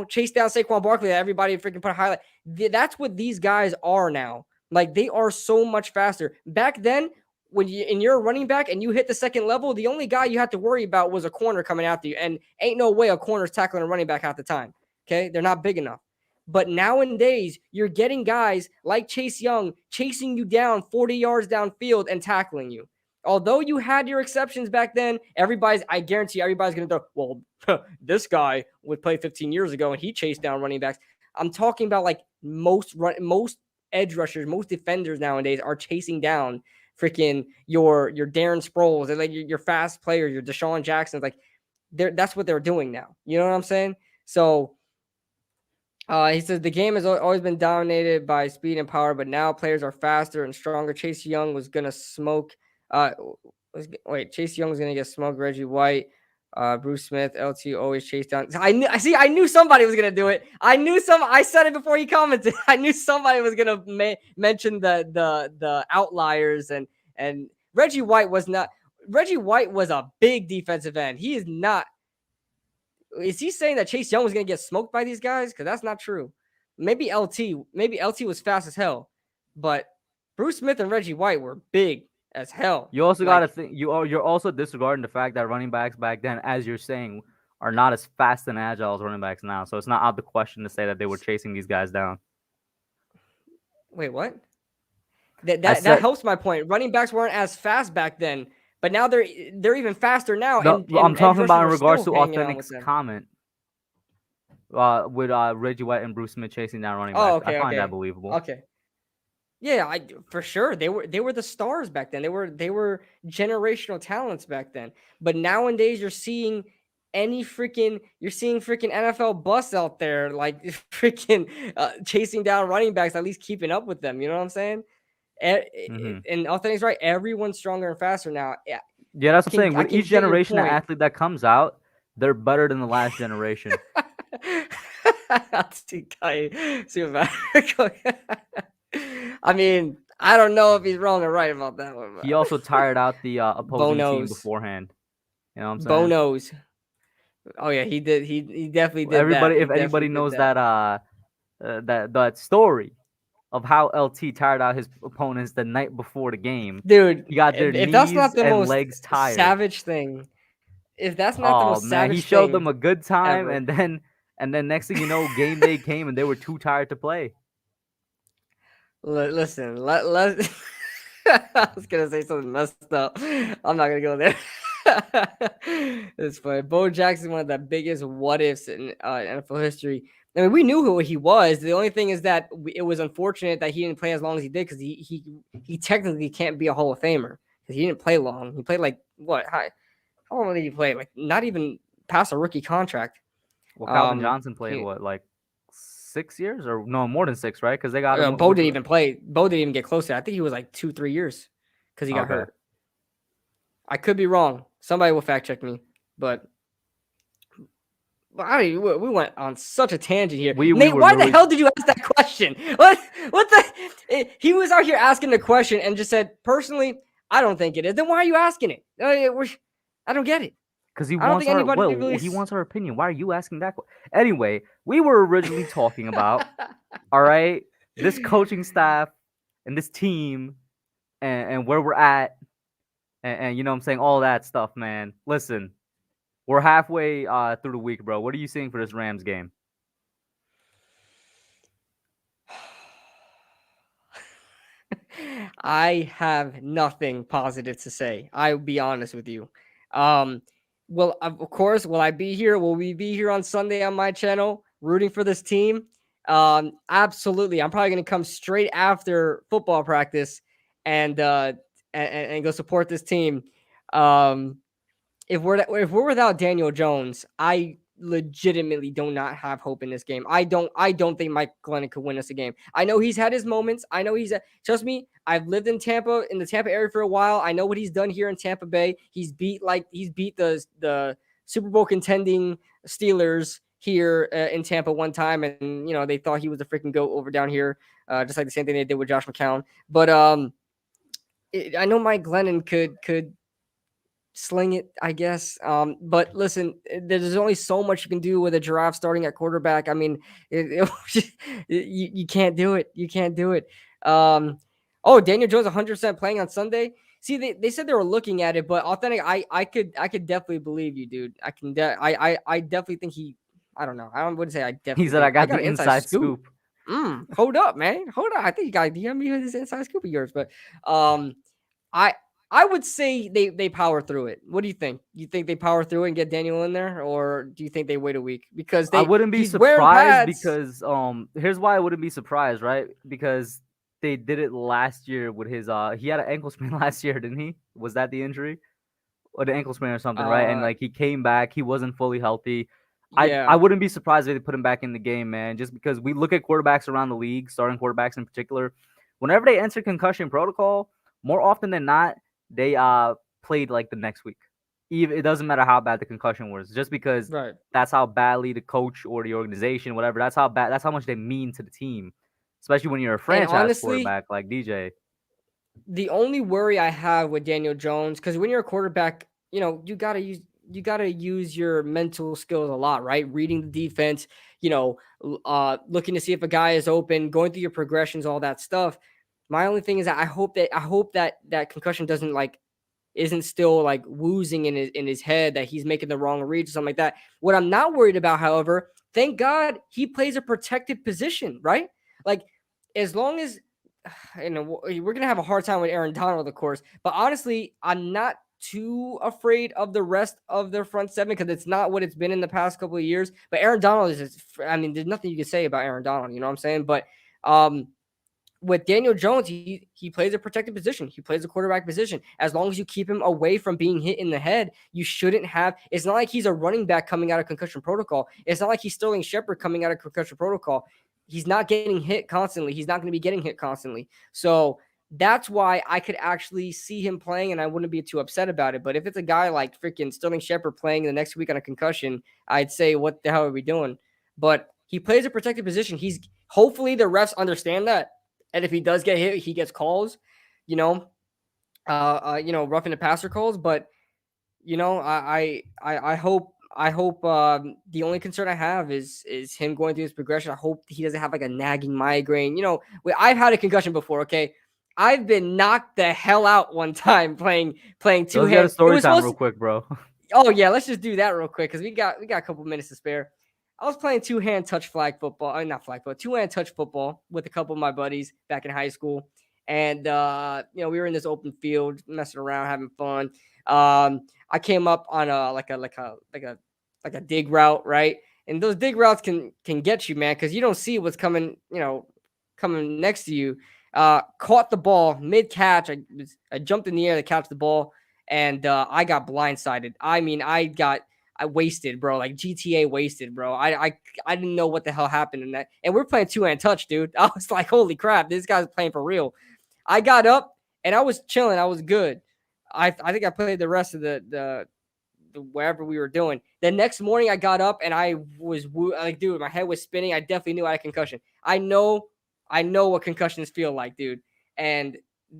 chase down Saquon Barkley that everybody freaking put a highlight. That's what these guys are now. Like, they are so much faster. Back then, when you're a running back and you hit the second level, the only guy you had to worry about was a corner coming after you. And ain't no way a corner's tackling a running back half the time. Okay? They're not big enough. But nowadays, you're getting guys like Chase Young chasing you down 40 yards downfield and tackling you. Although you had your exceptions back then, I guarantee everybody's going to throw, well, this guy would play 15 years ago and he chased down running backs. I'm talking about like most edge rushers, most defenders nowadays are chasing down freaking your Darren Sproles and like your fast players, your Deshaun Jacksons. Like, that's what they're doing now. You know what I'm saying? So he says the game has always been dominated by speed and power, but now players are faster and stronger. Chase Young was gonna smoke. Chase Young was gonna get smoked. Reggie White, Bruce Smith, LT always chase down. I knew somebody was gonna do it. I said it before he commented. I knew somebody was gonna mention the outliers and Reggie White was not. Reggie White was a big defensive end. He is not. Is he saying that Chase Young was going to get smoked by these guys? Because that's not true. Maybe LT was fast as hell, but Bruce Smith and Reggie White were big as hell. You also got to think you're also disregarding the fact that running backs back then, as you're saying, are not as fast and agile as running backs now. So it's not out of the question to say that they were chasing these guys down. Wait, what? That helps my point. Running backs weren't as fast back then. But now they're even faster now. No, I'm talking about in regards to Authentic's comment with Reggie White and Bruce Smith chasing down running backs. I find that believable. Okay. Yeah, for sure. They were the stars back then. They were generational talents back then. But nowadays you're seeing freaking NFL busts out there, like freaking chasing down running backs, at least keeping up with them. You know what I'm saying? And Authentic's right. Everyone's stronger and faster now. Yeah, that's what I'm saying. With each generation of athlete that comes out, they're better than the last generation. I mean, I don't know if he's wrong or right about that one. He also tired out the opposing team beforehand. You know what I'm saying? Bonos. Oh yeah, he did. He definitely did. If anybody knows that that story of how LT tired out his opponents the night before the game, dude, he got their knees that's not the and most legs tired. Savage thing. If that's not the most savage thing, he showed them a good time, ever. and then next thing you know, game day came and they were too tired to play. Listen, I was gonna say something messed up. I'm not gonna go there. It's funny. Bo Jackson, one of the biggest what ifs in NFL history. I mean, we knew who he was. The only thing is that it was unfortunate that he didn't play as long as he did, because he technically can't be a Hall of Famer because he didn't play long. He played like what? How long did he play? Like not even past a rookie contract. Well, Calvin Johnson played like 6 years or no more than 6, right? Because they got him. Bo didn't even play. Bo didn't even get close to that. I think he was like 2-3 years because he got hurt. I could be wrong. Somebody will fact check me, but. We went on such a tangent here. Nate, why the hell did you ask that question? What the? He was out here asking the question and just said, personally, I don't think it is. Then why are you asking it? I don't get it. Because he wants our opinion. Why are you asking that? Anyway, we were originally talking about, all right, this coaching staff and this team and where we're at and you know what I'm saying, all that stuff, man. Listen. We're halfway through the week, bro. What are you seeing for this Rams game? I have nothing positive to say. I'll be honest with you. Well, of course, will I be here? Will we be here on Sunday on my channel rooting for this team? Absolutely. I'm probably going to come straight after football practice and go support this team. If we're without Daniel Jones, I legitimately do not have hope in this game. I don't think Mike Glennon could win us a game. I know he's had his moments. I know trust me, I've lived in Tampa, in the Tampa area for a while. I know what he's done here in Tampa Bay. He's beat the Super Bowl contending Steelers here in Tampa one time, and they thought he was a freaking goat over down here, just like the same thing they did with Josh McCown. But I know Mike Glennon could sling it, I guess. But listen, there's only so much you can do with a giraffe starting at quarterback. I mean, you can't do it. You can't do it. Oh, Daniel Jones 100% playing on Sunday. See, they said they were looking at it, but authentic, I could definitely believe you, dude. I definitely think he. I don't know. I wouldn't say I He definitely said, "I think. I got got the an inside inside scoop. scoop." Hold up, man. Hold up. I think you got to DM me with this inside scoop of yours, but um, I I would say they power through it. What do you think? You think they power through it and get Daniel in there, or do you think they wait a week because I wouldn't be he's wearing surprised pads? because here's why I wouldn't be surprised, right? Because they did it last year with his he had an ankle sprain last year, didn't he? Was that the injury? Or the ankle sprain or something, right? And Uh, like he came back, he wasn't fully healthy. I yeah, wouldn't be surprised if they put him back in the game, man. Just because we look at quarterbacks around the league, starting quarterbacks in particular, whenever they enter concussion protocol, more often than not, they played like the next week. Even it doesn't matter how bad the concussion was, just because right. that's how badly the coach or the organization, whatever, that's how much they mean to the team, especially when you're a And franchise honestly, quarterback like DJ. the only worry I have with Daniel Jones, because when you're a quarterback, you gotta use your mental skills a lot, right? Reading the defense, looking to see if a guy is open, going through your progressions, all that stuff. My only thing is that I hope that concussion doesn't like isn't still like woozing in his head that he's making the wrong reads or something like that. What I'm not worried about, however, thank God he plays a protected position, right? Like as long as we're gonna have a hard time with Aaron Donald, of course, but honestly, I'm not too afraid of the rest of their front seven because it's not what it's been in the past couple of years. But Aaron Donald is I mean, there's nothing you can say about Aaron Donald, you know what I'm saying? But um with Daniel Jones, he plays a protected position. He plays a quarterback position. As long as you keep him away from being hit in the head, you shouldn't have. It's not like he's a running back coming out of concussion protocol. It's not like he's Sterling Shepard coming out of concussion protocol. He's not getting hit constantly. He's not going to be getting hit constantly. So that's why I could actually see him playing, and I wouldn't be too upset about it. But if it's a guy like freaking Sterling Shepard playing the next week on a concussion, I'd say, what the hell are we doing? But he plays a protected position. He's hopefully the refs understand that, and if he does get hit, he gets calls, you know, roughing the passer calls. But I hope the only concern I have is him going through his progression. I hope he doesn't have like a nagging migraine. I've had a concussion before. Okay, I've been knocked the hell out one time playing two Let's get a hand. It story was time supposed real to, quick, bro. Oh yeah, let's just do that real quick because we got a couple minutes to spare. I was playing two-hand touch flag football, not flag football, two-hand touch football with a couple of my buddies back in high school, and we were in this open field, messing around, having fun. I came up on a dig route, right? And those dig routes can get you, man, because you don't see what's coming, coming next to you. Caught the ball mid catch. I jumped in the air to catch the ball, and I got blindsided. I mean, I wasted, bro. Like GTA wasted, bro. I didn't know what the hell happened in that. And we're playing two-hand touch, dude. I was like, holy crap, this guy's playing for real. I got up and I was chilling. I was good. I think I played the rest of the wherever we were doing. The next morning I got up and I was like, dude, my head was spinning. I definitely knew I had a concussion. I know what concussions feel like, dude. And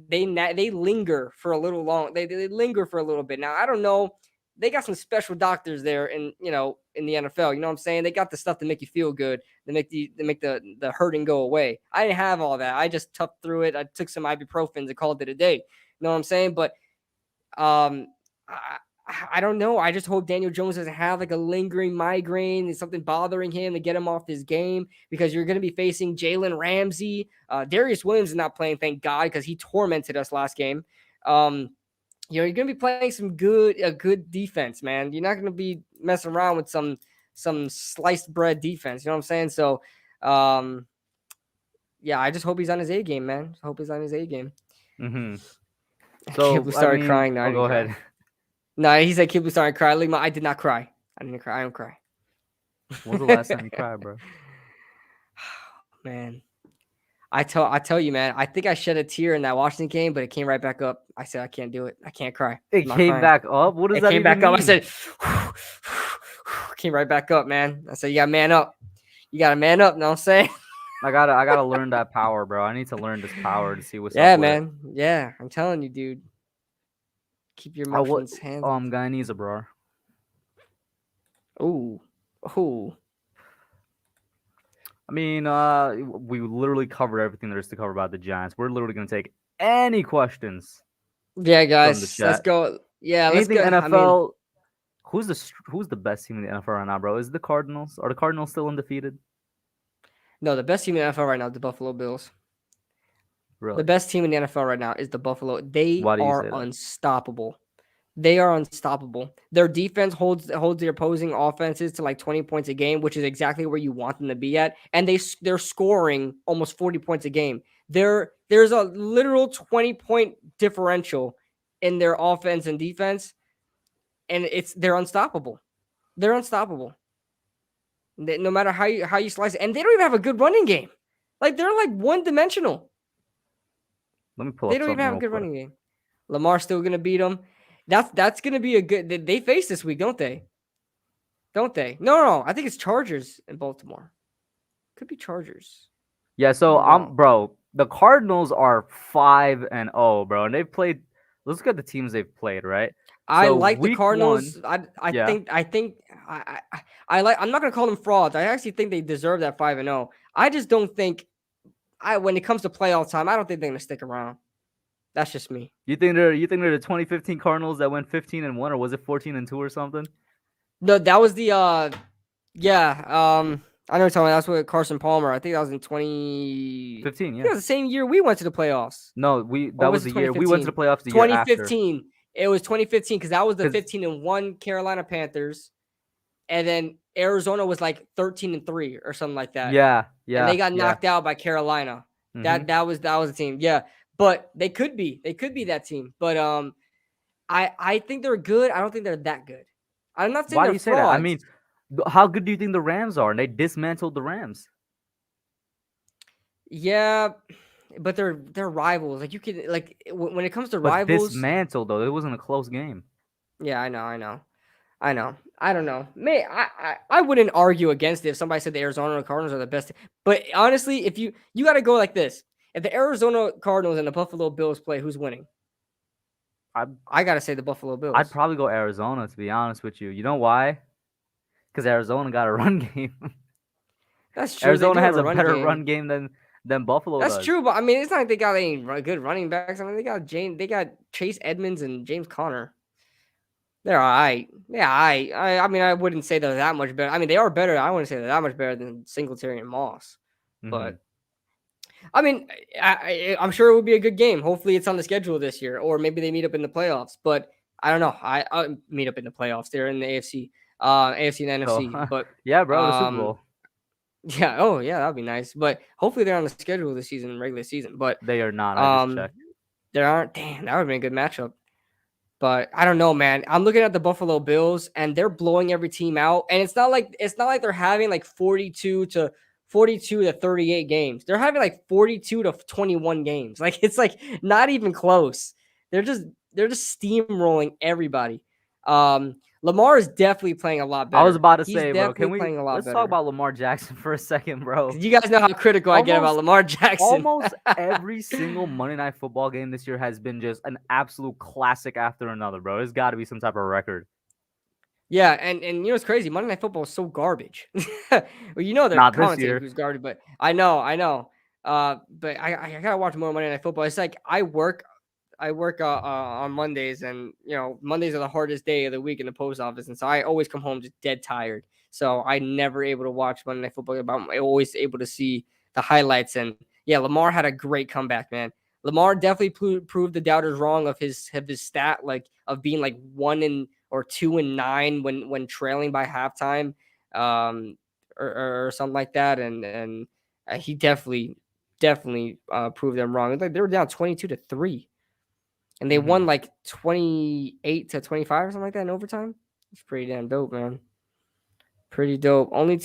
they linger for a little long. They linger for a little bit. Now I don't know. They got some special doctors there in the NFL. You know what I'm saying? They got the stuff to make you feel good, to make the hurting go away. I didn't have all that. I just toughed through it. I took some ibuprofen and called it a day. You know what I'm saying? But um, I, I don't know. I just hope Daniel Jones doesn't have like a lingering migraine and something bothering him to get him off his game because you're going to be facing Jalen Ramsey. Darius Williams is not playing, thank God, because he tormented us last game. Um, you're going to be playing a good defense, man. You're not going to be messing around with some sliced bread defense. You know what I'm saying? So, um, yeah, I just hope he's on his A game, man. I hope he's on his A game. Hmm. Kibu So I started mean, crying. No, I oh, didn't go cry. ahead. No, he said Kibu started crying. I did not cry. I didn't cry. I don't cry. When's the last time you cried, bro? Man, I tell you, man. I think I shed a tear in that Washington game, but it came right back up. I said I can't do it. I can't cry. It I'm not came crying. back up. What does It that came even back up. I mean? said, came right back up, man. I said, you got to man up. You got to man up. Know what I'm saying? I gotta learn that power, bro. I need to learn this power to see what's up Yeah, with it. man. Yeah, I'm telling you, dude. Keep your I what emotions handled. Guyanese, bro. Ooh, ooh. I mean, we literally covered everything there is to cover about the Giants. We're literally gonna take any questions Yeah, from the guys. Let's chat. go. Yeah, let's Anything go. I mean, NFL. Who's the best team in the NFL right now, bro? Is it the Cardinals? Are the Cardinals still undefeated? no, the best team in the NFL right now is the Buffalo Bills. The Really? best team in the NFL right now is the Buffalo. They Why do you are say that? unstoppable. They are unstoppable. Their defense holds their opposing offenses to like 20 points a game, which is exactly where you want them to be at. And they're scoring almost 40 points a game. There's a literal 20-point differential in their offense and defense, and they're unstoppable. They're unstoppable. No matter how you slice it, and they don't even have a good running game. Like they're like one dimensional. Let me pull They up don't even something have a real good quick. running game. Lamar's still gonna beat them. That's gonna be a good. They face this week, don't they? Don't they? No. I think it's Chargers in Baltimore. Could be Chargers. Yeah, Could so be wrong. bro, the Cardinals are 5-0, bro, and they've played. Let's look at the teams they've played, right? I So like the week one, Cardinals. I yeah, think I like. I'm not gonna call them frauds. I actually think they deserve that 5-0. I just don't think when it comes to playoff time, I don't think they're gonna stick around. That's just me. you think they're the 2015 Cardinals that went 15-1, or was it 14-2 or something? No, that was the yeah. I know you're talking about. That's what Carson Palmer. I think that was in 20. 15, I think yeah. that was the same year we went to the playoffs. No, Or that was was it the year we went to 2015? the playoffs the year after. 2015. It was 2015 because that was the Because 15-1 Carolina Panthers, and then Arizona was like 13-3 or something like that, yeah, and they yeah, got yeah. knocked out by Carolina. Mm-hmm. That was the team. Yeah, but they could be that team. But I think they're good. I don't think they're that good. I'm not saying Why do they're you say that? I frauds. mean, how good do you think the Rams are? And they dismantled the Rams. Yeah, but they're rivals. Like you can like when it comes to But rivals. dismantled though, it wasn't a close game. Yeah, I know. I don't know. I wouldn't argue against it if somebody said the Arizona Cardinals are the best. But honestly, if you got to go like this, if the Arizona Cardinals and the Buffalo Bills play, who's winning? I'd I gotta say the Buffalo I'd Bills. probably go Arizona, to be honest with you. You know why? Because Arizona got a run game. That's true. They Arizona do have has a a run better run game. game than Buffalo That's does. true, but I mean, it's not like they got any good running backs. I mean, they got Chase Edmonds and James Conner. They're all right. Yeah, I mean, I wouldn't say they're that much better. I mean, they are better. I wouldn't say they're that much better than Singletary and Moss. Hmm. But I mean, I'm sure it would be a good game. Hopefully, it's on the schedule this year, or maybe they meet up in the playoffs. But I don't know. I meet up in the playoffs. They're in the AFC and So NFC. But yeah, bro, the Super um, Bowl. yeah. Oh, yeah, that'd be nice. But hopefully, they're on the schedule this season, regular season. But They are not. I just um, checked. there aren't. Damn, that would have been a good matchup. But I don't know, man. I'm looking at the Buffalo Bills and they're blowing every team out. And it's not like they're having like 42 to 38 games. They're having like 42 to 21 games. Like it's like not even close. They're just steamrolling everybody. Lamar is definitely playing a lot I was better. about to He's say, bro, definitely can we playing a lot let's talk better. about Lamar Jackson for a second, bro? 'Cause you guys know how critical I get about Almost Lamar Jackson. almost every single Monday Night Football game this year has been just an absolute classic after another, bro. There's got to be some type of record. Yeah, and you know it's crazy. Monday Night Football is so garbage. Well, you know their Not this commentator year. who's garbage, but I know. But I gotta watch more Monday Night Football. It's like I work on Mondays, and Mondays are the hardest day of the week in the post office, and so I always come home just dead tired. So I never able to watch Monday Night Football. But I'm always able to see the highlights, and yeah, Lamar had a great comeback, man. Lamar definitely proved the doubters wrong of his stat, like of being like 2-9 when trailing by halftime, um, or something like that, and he definitely proved them wrong. It's like they were down 22-3 and they Hmm. won like 28-25 or something like that in overtime. It's pretty damn dope, man. Pretty dope. Only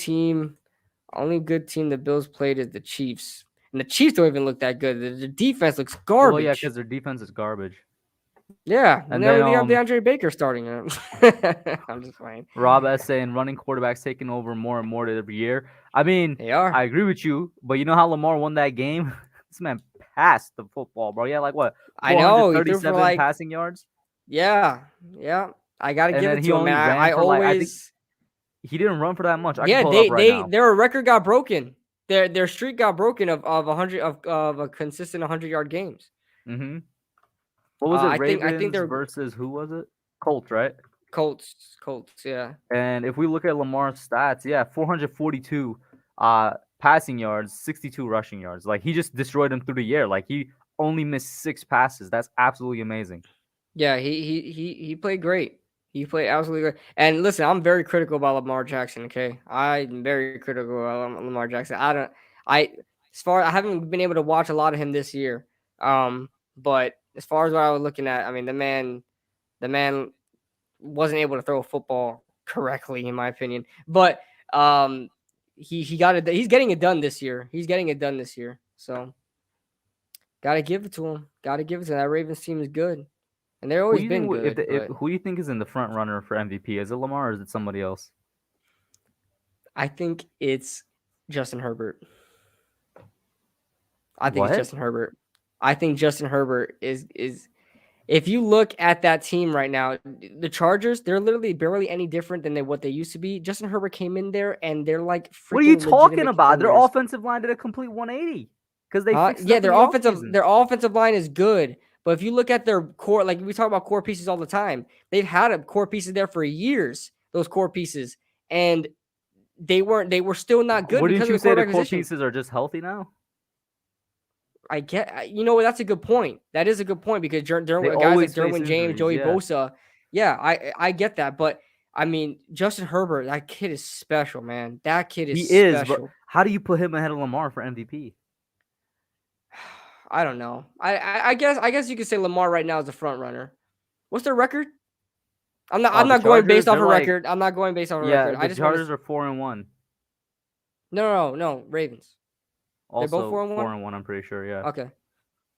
good team the Bills played is the Chiefs. And the Chiefs don't even look that good. The defense looks Well, yeah, garbage. because their defense is garbage. Yeah, And they then already have DeAndre Baker starting it. I'm just playing. Rob S saying running quarterbacks taking over more and more every year. I mean, They are. I agree with you, but you know how Lamar won that game? This man passed the football, bro. Yeah, like what? I know. He threw for 437 like, passing yards, yeah, yeah. I gotta and give then it he to him, only man. ran I for like I think always, he didn't run for that much. I can yeah. pull it up right now. Their record got broken. Their streak got broken of 100 of a consistent 100-yard games. Mm-hmm. What was it? I think Ravens they're versus who was it? Colts, right? Colts. Yeah. And if we look at Lamar's stats, yeah, 442 passing yards, 62 rushing yards. Like he just destroyed him through the air. Like he only missed 6 passes. That's absolutely amazing. Yeah, he played great. He played absolutely great. And listen, I'm very critical about Lamar Jackson. Okay, I'm very critical about Lamar Jackson. I haven't been able to watch a lot of him this year. But as far as what I was looking at, I mean, the man wasn't able to throw a football correctly, in my opinion. But he got it. He's getting it done this year. He's getting it done this year. So gotta give it to him. Gotta give it to him. That Ravens team is good. And they've Who do always you think been good, but who do you think is in the front runner for MVP? Is it Lamar or is it somebody else? I think it's Justin Herbert. I think it's What? Justin Herbert. I think Justin Herbert is if you look at that team right now, the Chargers, they're literally barely any different than what they used to be. Justin Herbert came in there and they're like What are you freaking talking legitimate about? Their contenders. offensive line did a complete 180 because they fixed it Yeah, up in the offseason. their offensive line is good. But if you look at their core, like we talk about core pieces all the time, they've had a core pieces there for years, those core pieces. And they were still not good Wouldn't because of you the say the quarterback core position. pieces are just healthy now? You know what? That's a good point. That is a good point because They guys like always face Derwin James, injuries. Joey Yeah, Bosa, yeah, I get that. But I mean, Justin Herbert, that kid is special, man. That kid he is is. But special. how do you put him ahead of Lamar for MVP? I don't know. I guess you could say Lamar right now is the front runner. What's their record? I'm The not going Chargers, based off they're a like, record. I'm not going based off a yeah, record. I the just want Chargers to. are 4-1. No. Ravens. They're both Also 4-1. 4-1, I'm pretty sure. Yeah. Okay.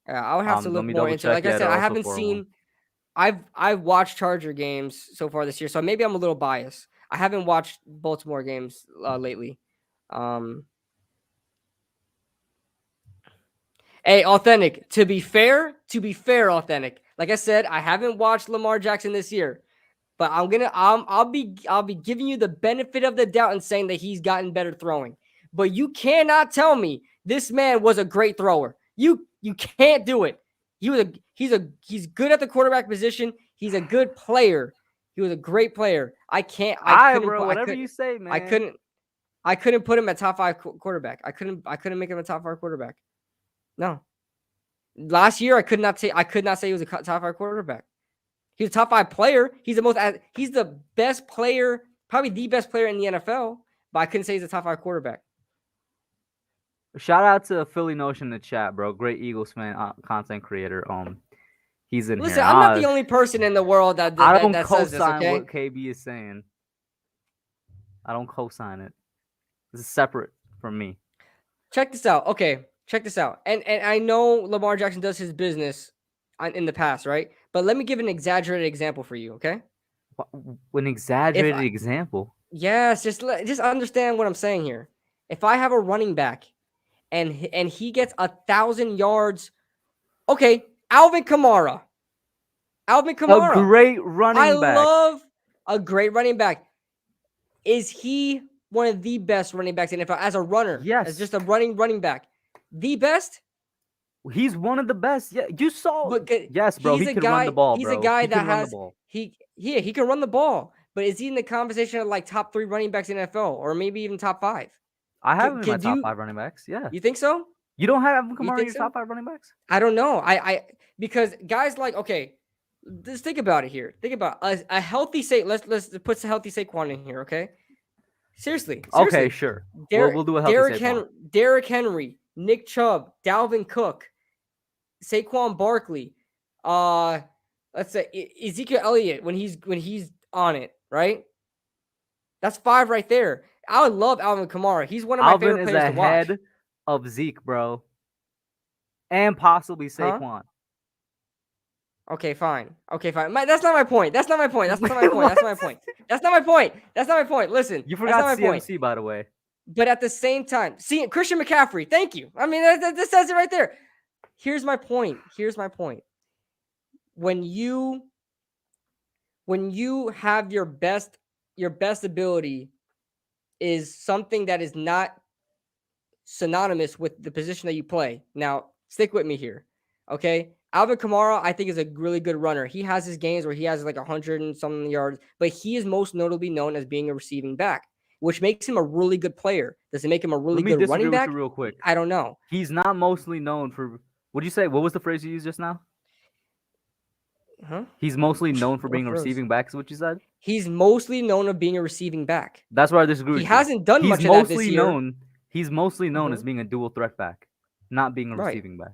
Yeah, I would have to Let look me more double into it. check. Like I Yeah, said, they're I also haven't 4-1. seen. I've watched Charger games so far this year, so maybe I'm a little biased. I haven't watched Baltimore games lately. Hey, authentic. To be fair, authentic. Like I said, I haven't watched Lamar Jackson this year, but I'll be giving you the benefit of the doubt and saying that he's gotten better throwing. But you cannot tell me this man was a great thrower. You can't do it. He's good at the quarterback position. He's a good player. He was a great player. All right, bro. Whatever you say, I man. couldn't I couldn't put him at top 5 quarterback. I couldn't make him a top 5 quarterback. No. Last year I could not say he was a top 5 quarterback. He's a top 5 player. He's the best player, probably the best player in the NFL, but I couldn't say he's a top 5 quarterback. Shout out to Philly Notion in the chat, bro. Great Eagles fan, content creator. He's in Listen, here. I'm not the only person in the world that I don't says this, co-sign okay? what KB is saying. I don't co-sign it. This is separate from me. Check this out. Okay, check this out. And I know Lamar Jackson does his business in the past, right? But let me give an exaggerated example for you, okay? An exaggerated example. Yes, just understand what I'm saying here. If I have a running back and he gets 1,000 yards, okay, Alvin Kamara. A great running I back. love a great running back. Is he one of the best running backs in NFL as a runner? Yes. As just a running back. The best? He's one of the best. Yeah, you saw. But yes, bro. He can run the ball, he's bro. A guy he that can run has the ball. he can run the ball. But is he in the conversation of like top 3 running backs in NFL or maybe even top 5? I have him in my top 5 running backs. Yeah. You think so? You don't have Kamara in your so? top 5 running backs? I don't know. Because guys like, okay, just think about it here. Think about a healthy let's put a healthy Saquon in here, okay? Seriously. Okay, sure. We'll do a healthy Saquon. Derrick Henry, Nick Chubb, Dalvin Cook, Saquon Barkley, let's say Ezekiel Elliott when he's on it, right? That's 5 right there. I would love Alvin Kamara. He's one of my Alvin favorite is players to watch. ahead of Zeke, bro, and possibly Huh? Saquon. Okay, fine. Okay, fine. That's not my point. That's not my point. That's not my point. That's not What? my point. That's not my point. That's not my point. Listen, You that's not forgot my point. CMC, by the way. But at the same time, see Christian McCaffrey. Thank you. I mean, that says it right there. Here's my point. Here's my point. When you have your best ability is something that is not synonymous with the position that you play. Now, stick with me here. Okay. Alvin Kamara, I think, is a really good runner. He has his games where he has like 100 and something yards, but he is most notably known as being a receiving back, which makes him a really good player. Does it make him a really Let me good disagree running with back? you real quick. I don't know. He's not mostly known for. What did you say? What was the phrase you used just now? Huh? He's mostly known for What being a phrase? receiving back. Is what you said? He's mostly known of being a receiving back. That's where I disagree He with you. hasn't done He's much of that this mostly year. known. He's mostly known as being a dual threat back, not being a Right. receiving back.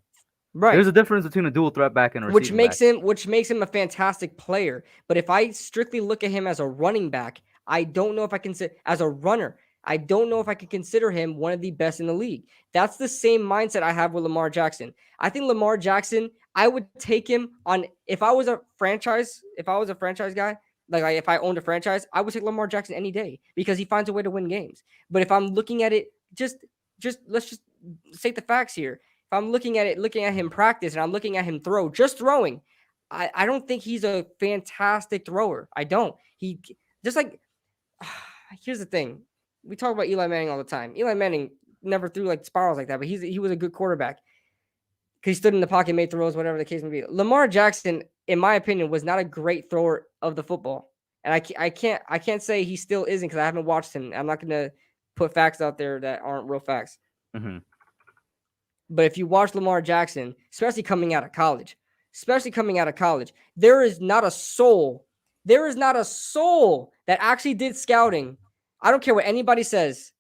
Right. There's a difference between a dual threat back and a receiving back. Which makes him a fantastic player. But if I strictly look at him as a running back, I don't know if I can say as a runner. I don't know if I can consider him one of the best in the league. That's the same mindset I have with Lamar Jackson. I think Lamar Jackson, I would take him on if I was a franchise guy, like if I owned a franchise, I would take Lamar Jackson any day because he finds a way to win games. But if I'm looking at it, just let's just state the facts here. If I'm looking at him practice and I'm looking at him throw, just throwing, I don't think he's a fantastic thrower. I don't. He just like here's the thing. We talk about Eli Manning all the time. Eli Manning never threw like spirals like that, but he was a good quarterback because he stood in the pocket, made throws, whatever the case may be. Lamar Jackson, in my opinion, was not a great thrower of the football, and I can't say he still isn't because I haven't watched him. I'm not gonna put facts out there that aren't real facts. Mm-hmm. But if you watch Lamar Jackson, especially coming out of college, there is not a soul that actually did scouting. I don't care what anybody says.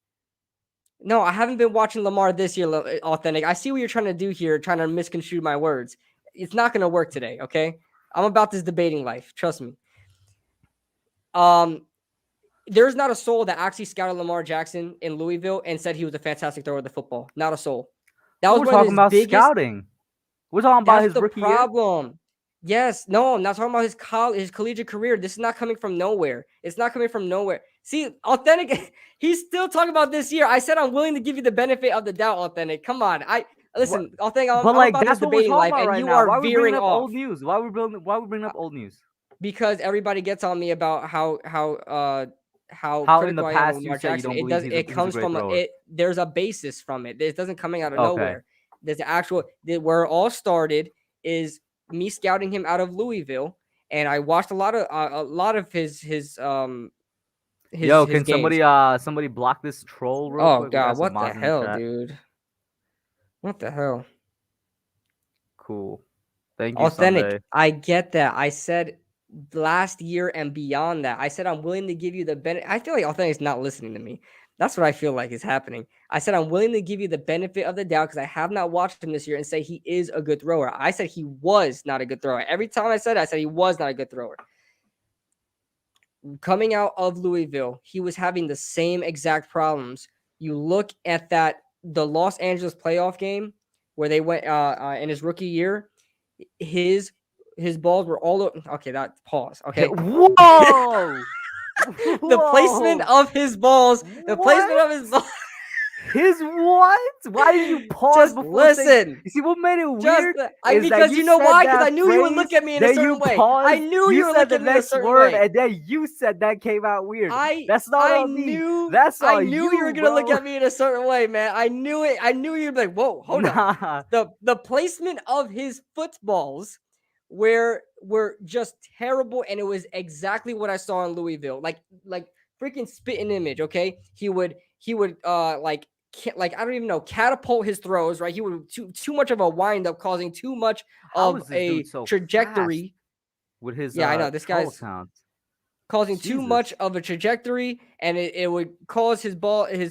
No, I haven't been watching Lamar this year, Authentic. I see what you're trying to do here, trying to misconstrue my words. It's not going to work today, okay? I'm about this debating life. Trust me. There's not a soul that actually scouted Lamar Jackson in Louisville and said he was a fantastic thrower of the football. Not a soul. That was We're one of talking his about biggest scouting. We're talking about his rookie year. That's the problem. Yes, no, I'm not talking about his collegiate career. This is not coming from nowhere. It's not coming from nowhere. See, Authentic, he's still talking about this year. I said I'm willing to give you the benefit of the doubt, Authentic. Come on, listen, Authentic. I'm like about this that's what we're debating talking life, about and right you now. are Why are we veering bringing up off old news? Why we bringing up old news? because everybody gets on me about how in the critical I am of past you Lamar said you Jackson. don't It believe does. he's It a comes great from thrower. it. There's a basis from it. It doesn't coming out of Okay. nowhere. There's an actual. Where it all started is me scouting him out of Louisville, and I watched a lot of his Yo, can games. somebody block this troll real Oh quick? We God, got some what the mods in the hell, chat. dude? What the hell? Cool. Thank you, Authentic. Sunday. I get that. I said last year and beyond that. I said I'm willing to give you the benefit. I feel like Authentic is not listening to me. That's what I feel like is happening. I said I'm willing to give you the benefit of the doubt because I have not watched him this year and say he is a good thrower. I said he was not a good thrower. Every time I said he was not a good thrower. Coming out of Louisville, he was having the same exact problems. You look at the Los Angeles playoff game where they went in his rookie year, his balls were all over. Okay, that pause. Okay. Whoa! The placement of his balls. The placement of his balls. His what? Why did you pause Just before listen. saying? You see what made it weird? Because you know why? Because I knew you would look at me in a certain way. I knew you would look at me in a certain way. And then you said that came out weird. That's not on me. That's on I knew you were gonna look at me in a certain way, man. I knew it. I knew you'd be like, "Whoa, hold on." The placement of his footballs were just terrible, and it was exactly what I saw in Louisville. Like freaking spit an image. Okay, he would like I don't even know, catapult his throws, right? He would too much of a wind up, causing too much of a trajectory. With his I know this guy's causing too much of a trajectory, and it would cause his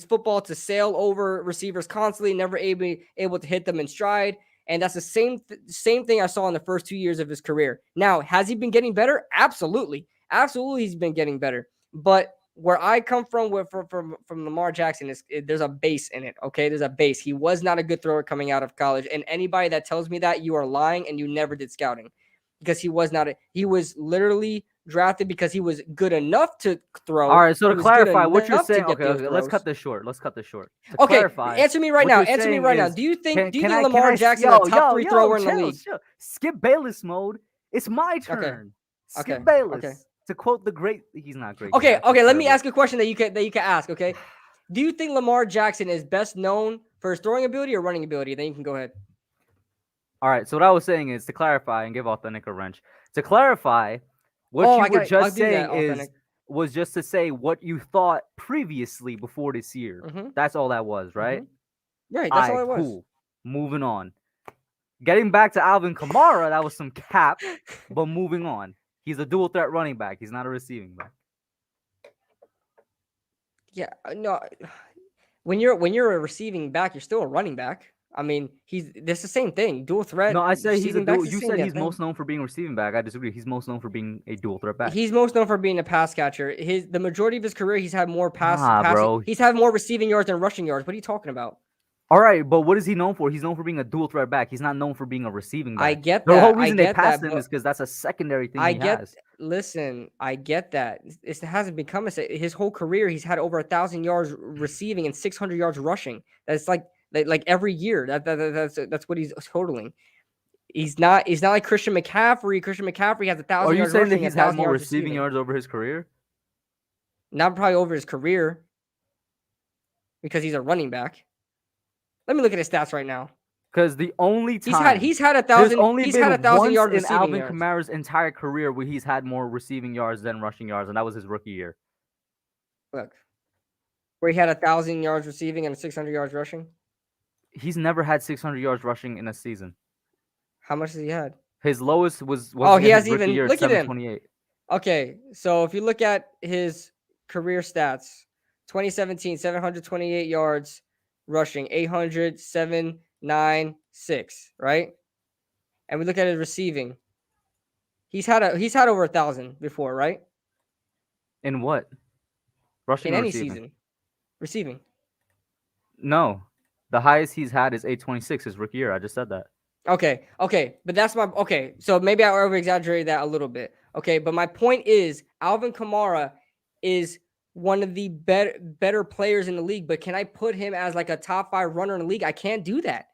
football to sail over receivers constantly, never able to hit them in stride. And that's the same thing I saw in the first 2 years of his career. Now, has he been getting better? Absolutely, he's been getting better. But where I come from from Lamar Jackson there's a base in it. Okay, there's a base. He was not a good thrower coming out of college, and anybody that tells me that, you are lying and you never did scouting, because he was not. He was literally drafted because he was good enough to throw. All right, so He to was good clarify, what you're enough to saying, get okay, those okay, let's cut throws. this short. Let's cut this short. To Okay, clarify, answer me right what now. you're Answer me saying right now. is, Do you think can Lamar I, Jackson is a top yo, 3 thrower in the chill, league? chill. Skip Bayless mode. It's my Okay, turn. okay, Skip okay. Bayless. To quote the great, he's not great. He's Okay, actually let me terrible. ask a question that you can ask. Okay, do you think Lamar Jackson is best known for his throwing ability or running ability? Then you can go ahead. All right, so what I was saying is, to clarify and give Authentic a wrench. To clarify, what Oh, you I were got. I'll just do that. saying Authentic. was just to say what you thought previously before this year. Mm-hmm. That's all that was, right? Mm-hmm. Right. All That's all right, it was. cool. Moving on. Getting back to Alvin Kamara, that was some cap, but moving on. He's a dual threat running back. He's not a receiving back. Yeah. No. When you're a receiving back, you're still a running back. I mean, that's the same thing. Dual threat. No, I say he's a receiving back's dual. the You same said damn he's thing. most known for being a receiving back. I disagree. He's most known for being a dual threat back. He's most known for being a pass catcher. The majority of his career, he's had more Nah, passing. bro. He's had more receiving yards than rushing yards. What are you talking about? All right, but what is he known for? He's known for being a dual threat back. He's not known for being a receiving back. I get The that. whole reason I they get passed that, him is because that's a secondary thing I he get. has. Listen, I get that. It hasn't become his whole career. He's had over 1,000 yards receiving and 600 yards rushing. That's like every year. That's what he's totaling. He's not like Christian McCaffrey. Christian McCaffrey has 1,000 Are you yards saying that rushing, he's had 1,000 more yards receiving receiving. yards over his career? Not probably over his career, because he's a running back. Let me look at his stats right now. Because the only time he's had 1,000. there's only He's been had 1,000 once yard in receiving Alvin yards. Kamara's entire career where he's had more receiving yards than rushing yards, and that was his rookie year. Look, where he had 1,000 yards receiving and 600 yards rushing. He's never had 600 yards rushing in a season. How much has he had? His lowest was He has his rookie even. year at Look at him. 728. Okay, so if you look at his career stats, 2017, 728 yards rushing, 800, 796, right? And we look at his receiving. He's had over 1,000 before, right? In what? Rushing In or any receiving? season. Receiving. No. The highest he's had is 826 his rookie year. I just said that. Okay, but that's my okay. So maybe I over exaggerated that a little bit. Okay, but my point is Alvin Kamara is one of the better players in the league. But can I put him as like a top 5 runner in the league? I can't do that.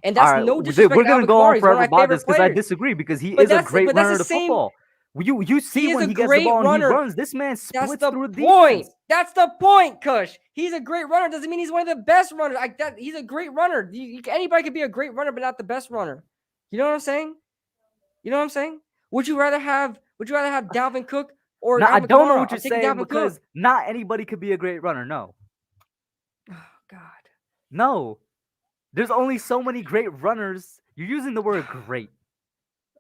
And that's no disrespect. We're gonna to go Alvin on Kamara. He's one forever of my about favorite this because I players. disagree, because he But is a that's great but that's runner the to same. football. You see He is when a he gets the great ball and he runner. runs, this man That's splits the through the point. defense. That's the point, Kush. He's a great runner. Doesn't mean he's one of the best runners. He's a great runner. Anybody could be a great runner, but not the best runner. You know what I'm saying? Would you rather have Dalvin Cook or Now, I Alvin don't know Kamara? what you're I'm taking saying, Dalvin because Cook. not anybody could be a great runner. No. Oh God. No. There's only so many great runners. You're using the word great.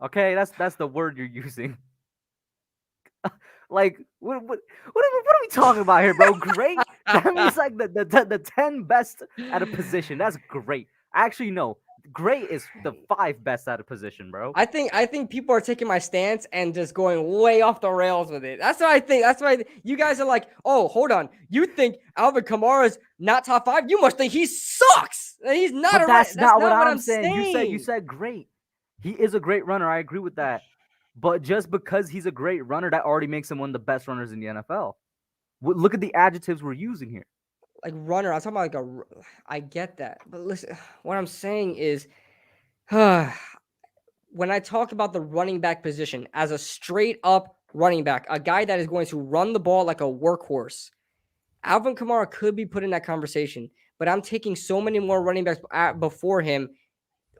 Okay, that's the word you're using. Like, what are we talking about here, bro? Great? That means like the 10 best at a position. That's great. Actually, no. Great is the 5 best at a position, bro. I think people are taking my stance and just going way off the rails with it. That's what I think. That's why you guys are like, oh, hold on. You think Alvin Kamara's not top 5? You must think he sucks. He's not. But that's not what I'm saying. You said great. He is a great runner. I agree with that. But just because he's a great runner, that already makes him one of the best runners in the NFL. Look at the adjectives we're using here. Like runner, I'm talking about I get that. But listen, what I'm saying is, when I talk about the running back position as a straight up running back, a guy that is going to run the ball like a workhorse, Alvin Kamara could be put in that conversation. But I'm taking so many more running backs before him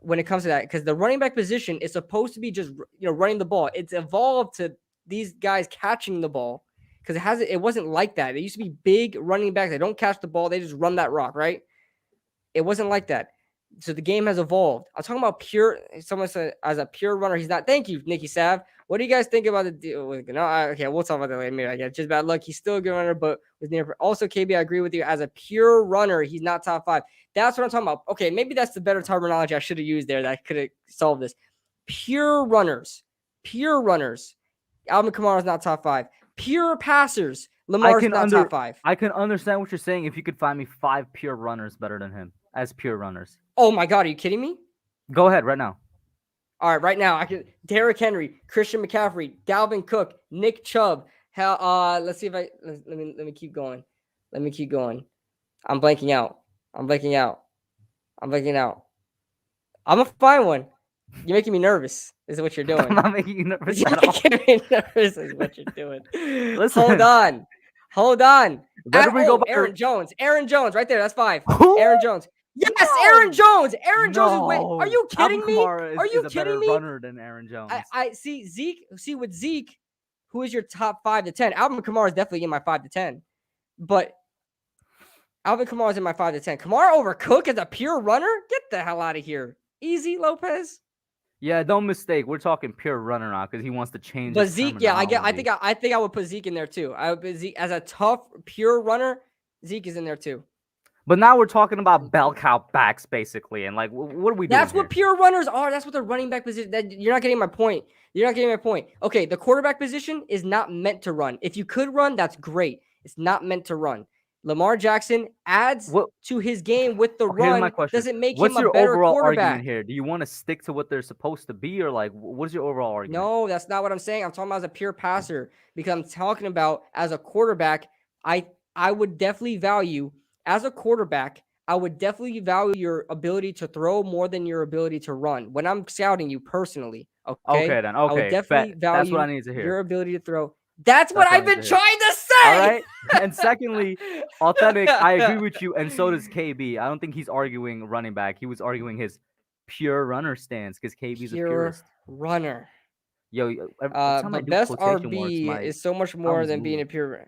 when it comes to that, because the running back position is supposed to be just running the ball. It's evolved to these guys catching the ball, because it wasn't like that. It used to be big running backs. They don't catch the ball. They just run that rock, right? It wasn't like that. So the game has evolved. I'm talking about pure. Someone said as a pure runner, he's not. Thank you, Nikki Sav. What do you guys think about the deal? Okay, we'll talk about that later. Maybe I get just bad luck. He's still a good runner, but with near. Also, KB, I agree with you. As a pure runner, he's not top 5. That's what I'm talking about. Okay, maybe that's the better terminology I should have used there. That could have solved this. Pure runners. Alvin Kamara is not top 5. pure passers, Lamar's not top 5. I can understand what you're saying if you could find me 5 pure runners better than him as pure runners. Oh my God, are you kidding me? Go ahead right now. All right, right now I can Derrick Henry, Christian McCaffrey, Dalvin Cook, Nick Chubb. Let's see if let me keep going. Let me keep going. I'm blanking out. I'm gonna find one. You're making me nervous. Is what you're doing. I'm not making you nervous You're at all. making me nervous. Is what you're doing. Listen. Hold on. Better we go by Aaron Jones, right there. That's 5. Who? Aaron Jones. Yes, No. Aaron Jones. Aaron Jones is. Wait, No. are you kidding me? Are you kidding better me? runner than Aaron Jones? I see Zeke. See with Zeke, who is your top 5 to 10? Alvin Kamara is definitely in my 5 to 10, but Alvin Kamara is in my 5 to 10. Kamara over Cook as a pure runner? Get the hell out of here. Easy, Lopez. Yeah, don't mistake. We're talking pure runner now because he wants to change. But his Zeke, yeah, I terminology. think I would put Zeke in there too. I would put Zeke as a tough, pure runner. Zeke is in there too. But now we're talking about bell cow backs, basically, and like, what are we doing? That's what pure runners are. That's what the running back position. You're not getting my point. Okay, the quarterback position is not meant to run. If you could run, that's great. It's not meant to run. Lamar Jackson adds to his game with the run. Doesn't make him a better overall quarterback. Argument here? Do you want to stick to what they're supposed to be, or like, what's your overall argument? No, that's not what I'm saying. I'm talking about as a pure passer because I'm talking about as a quarterback. I would definitely value as a quarterback. I would definitely value your ability to throw more than your ability to run. When I'm scouting you personally, okay then. I would definitely value that's what I need to hear. Your ability to throw. That's what I've been trying to say. All right. And secondly, authentic. I agree with you, and so does KB. I don't think he's arguing running back. He was arguing his pure runner stance because KB's pure a purist runner. Yo, the best RB is so much more than being a pure.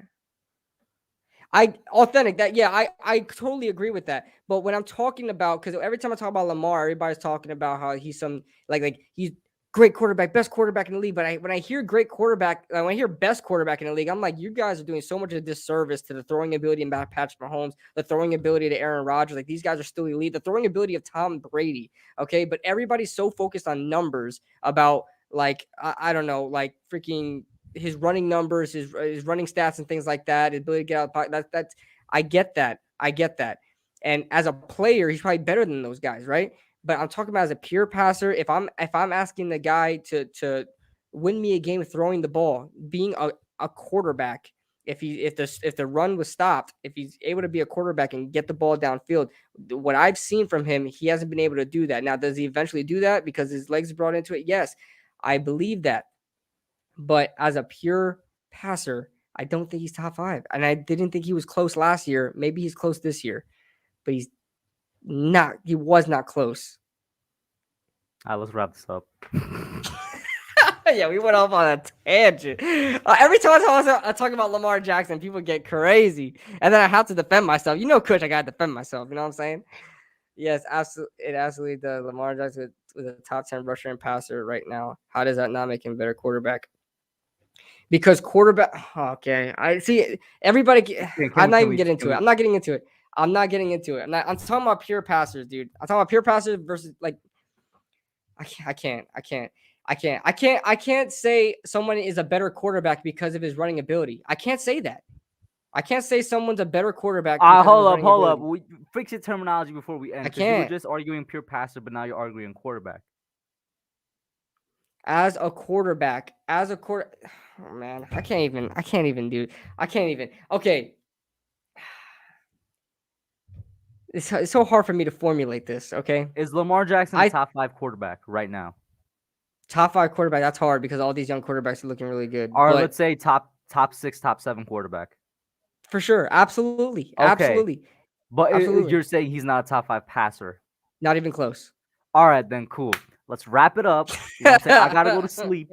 Authentic that, yeah, I totally agree with that. But when I'm talking about, because every time I talk about Lamar, everybody's talking about how he's some like he's great quarterback, best quarterback in the league. But when I hear great quarterback, when I hear best quarterback in the league, I'm like, you guys are doing so much of a disservice to the throwing ability of Patrick Mahomes, the throwing ability to Aaron Rodgers. Like, these guys are still elite. The throwing ability of Tom Brady. Okay, but everybody's so focused on numbers about like I don't know, like freaking his running numbers, his running stats and things like that, his ability to get out. That's I get that. And as a player, he's probably better than those guys, right? But I'm talking about as a pure passer. If I'm asking the guy to win me a game throwing the ball, being a quarterback, if the run was stopped, if he's able to be a quarterback and get the ball downfield, what I've seen from him, he hasn't been able to do that. Now, does he eventually do that because his legs are brought into it? Yes, I believe that. But as a pure passer, I don't think he's top 5. And I didn't think he was close last year. Maybe he's close this year, but he was not close. All right, let's wrap this up. Yeah, we went off on a tangent. Every time I talk about Lamar Jackson, people get crazy. And then I have to defend myself. You know, Coach, I got to defend myself. You know what I'm saying? Yes, absolutely. It absolutely does. Lamar Jackson with a top 10 rusher and passer right now. How does that not make him a better quarterback? Because quarterback. Okay, I see. Everybody. I'm not even getting into it. I'm not getting into it. I'm talking about pure passers, dude. I'm talking about pure passers versus like. I can't say someone is a better quarterback because of his running ability. I can't say that. I can't say someone's a better quarterback. Hold up. Fix your terminology before we end. I can't. You were just arguing pure passer, but now you're arguing quarterback. As a quarterback. Oh man, I can't even. Okay. It's so hard for me to formulate this. Okay. Is Lamar Jackson a top 5 quarterback right now? Top 5 quarterback. That's hard because all these young quarterbacks are looking really good. Or let's say top 6, top 7 quarterback. For sure. Absolutely. Okay. Absolutely. But you're saying he's not a top 5 passer? Not even close. All right, then cool. Let's wrap it up. You know what I'm saying? I got to go to sleep.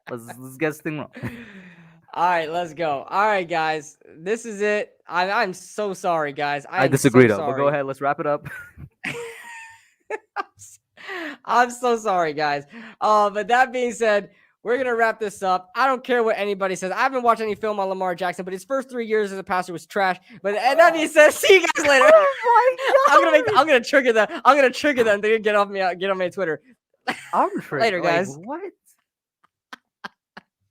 Let's get this thing rolling. All right, let's go. All right, guys. This is it. I'm so sorry, guys. I disagree, though. But go ahead. Let's wrap it up. I'm so sorry, guys. But that being said, we're going to wrap this up. I don't care what anybody says. I haven't watched any film on Lamar Jackson, but his first 3 years as a passer was trash. But that being said, see you guys later. Oh my God. I'm gonna trigger them. I'm gonna trigger them to get on my Twitter. I'm triggered. Later, guys. What?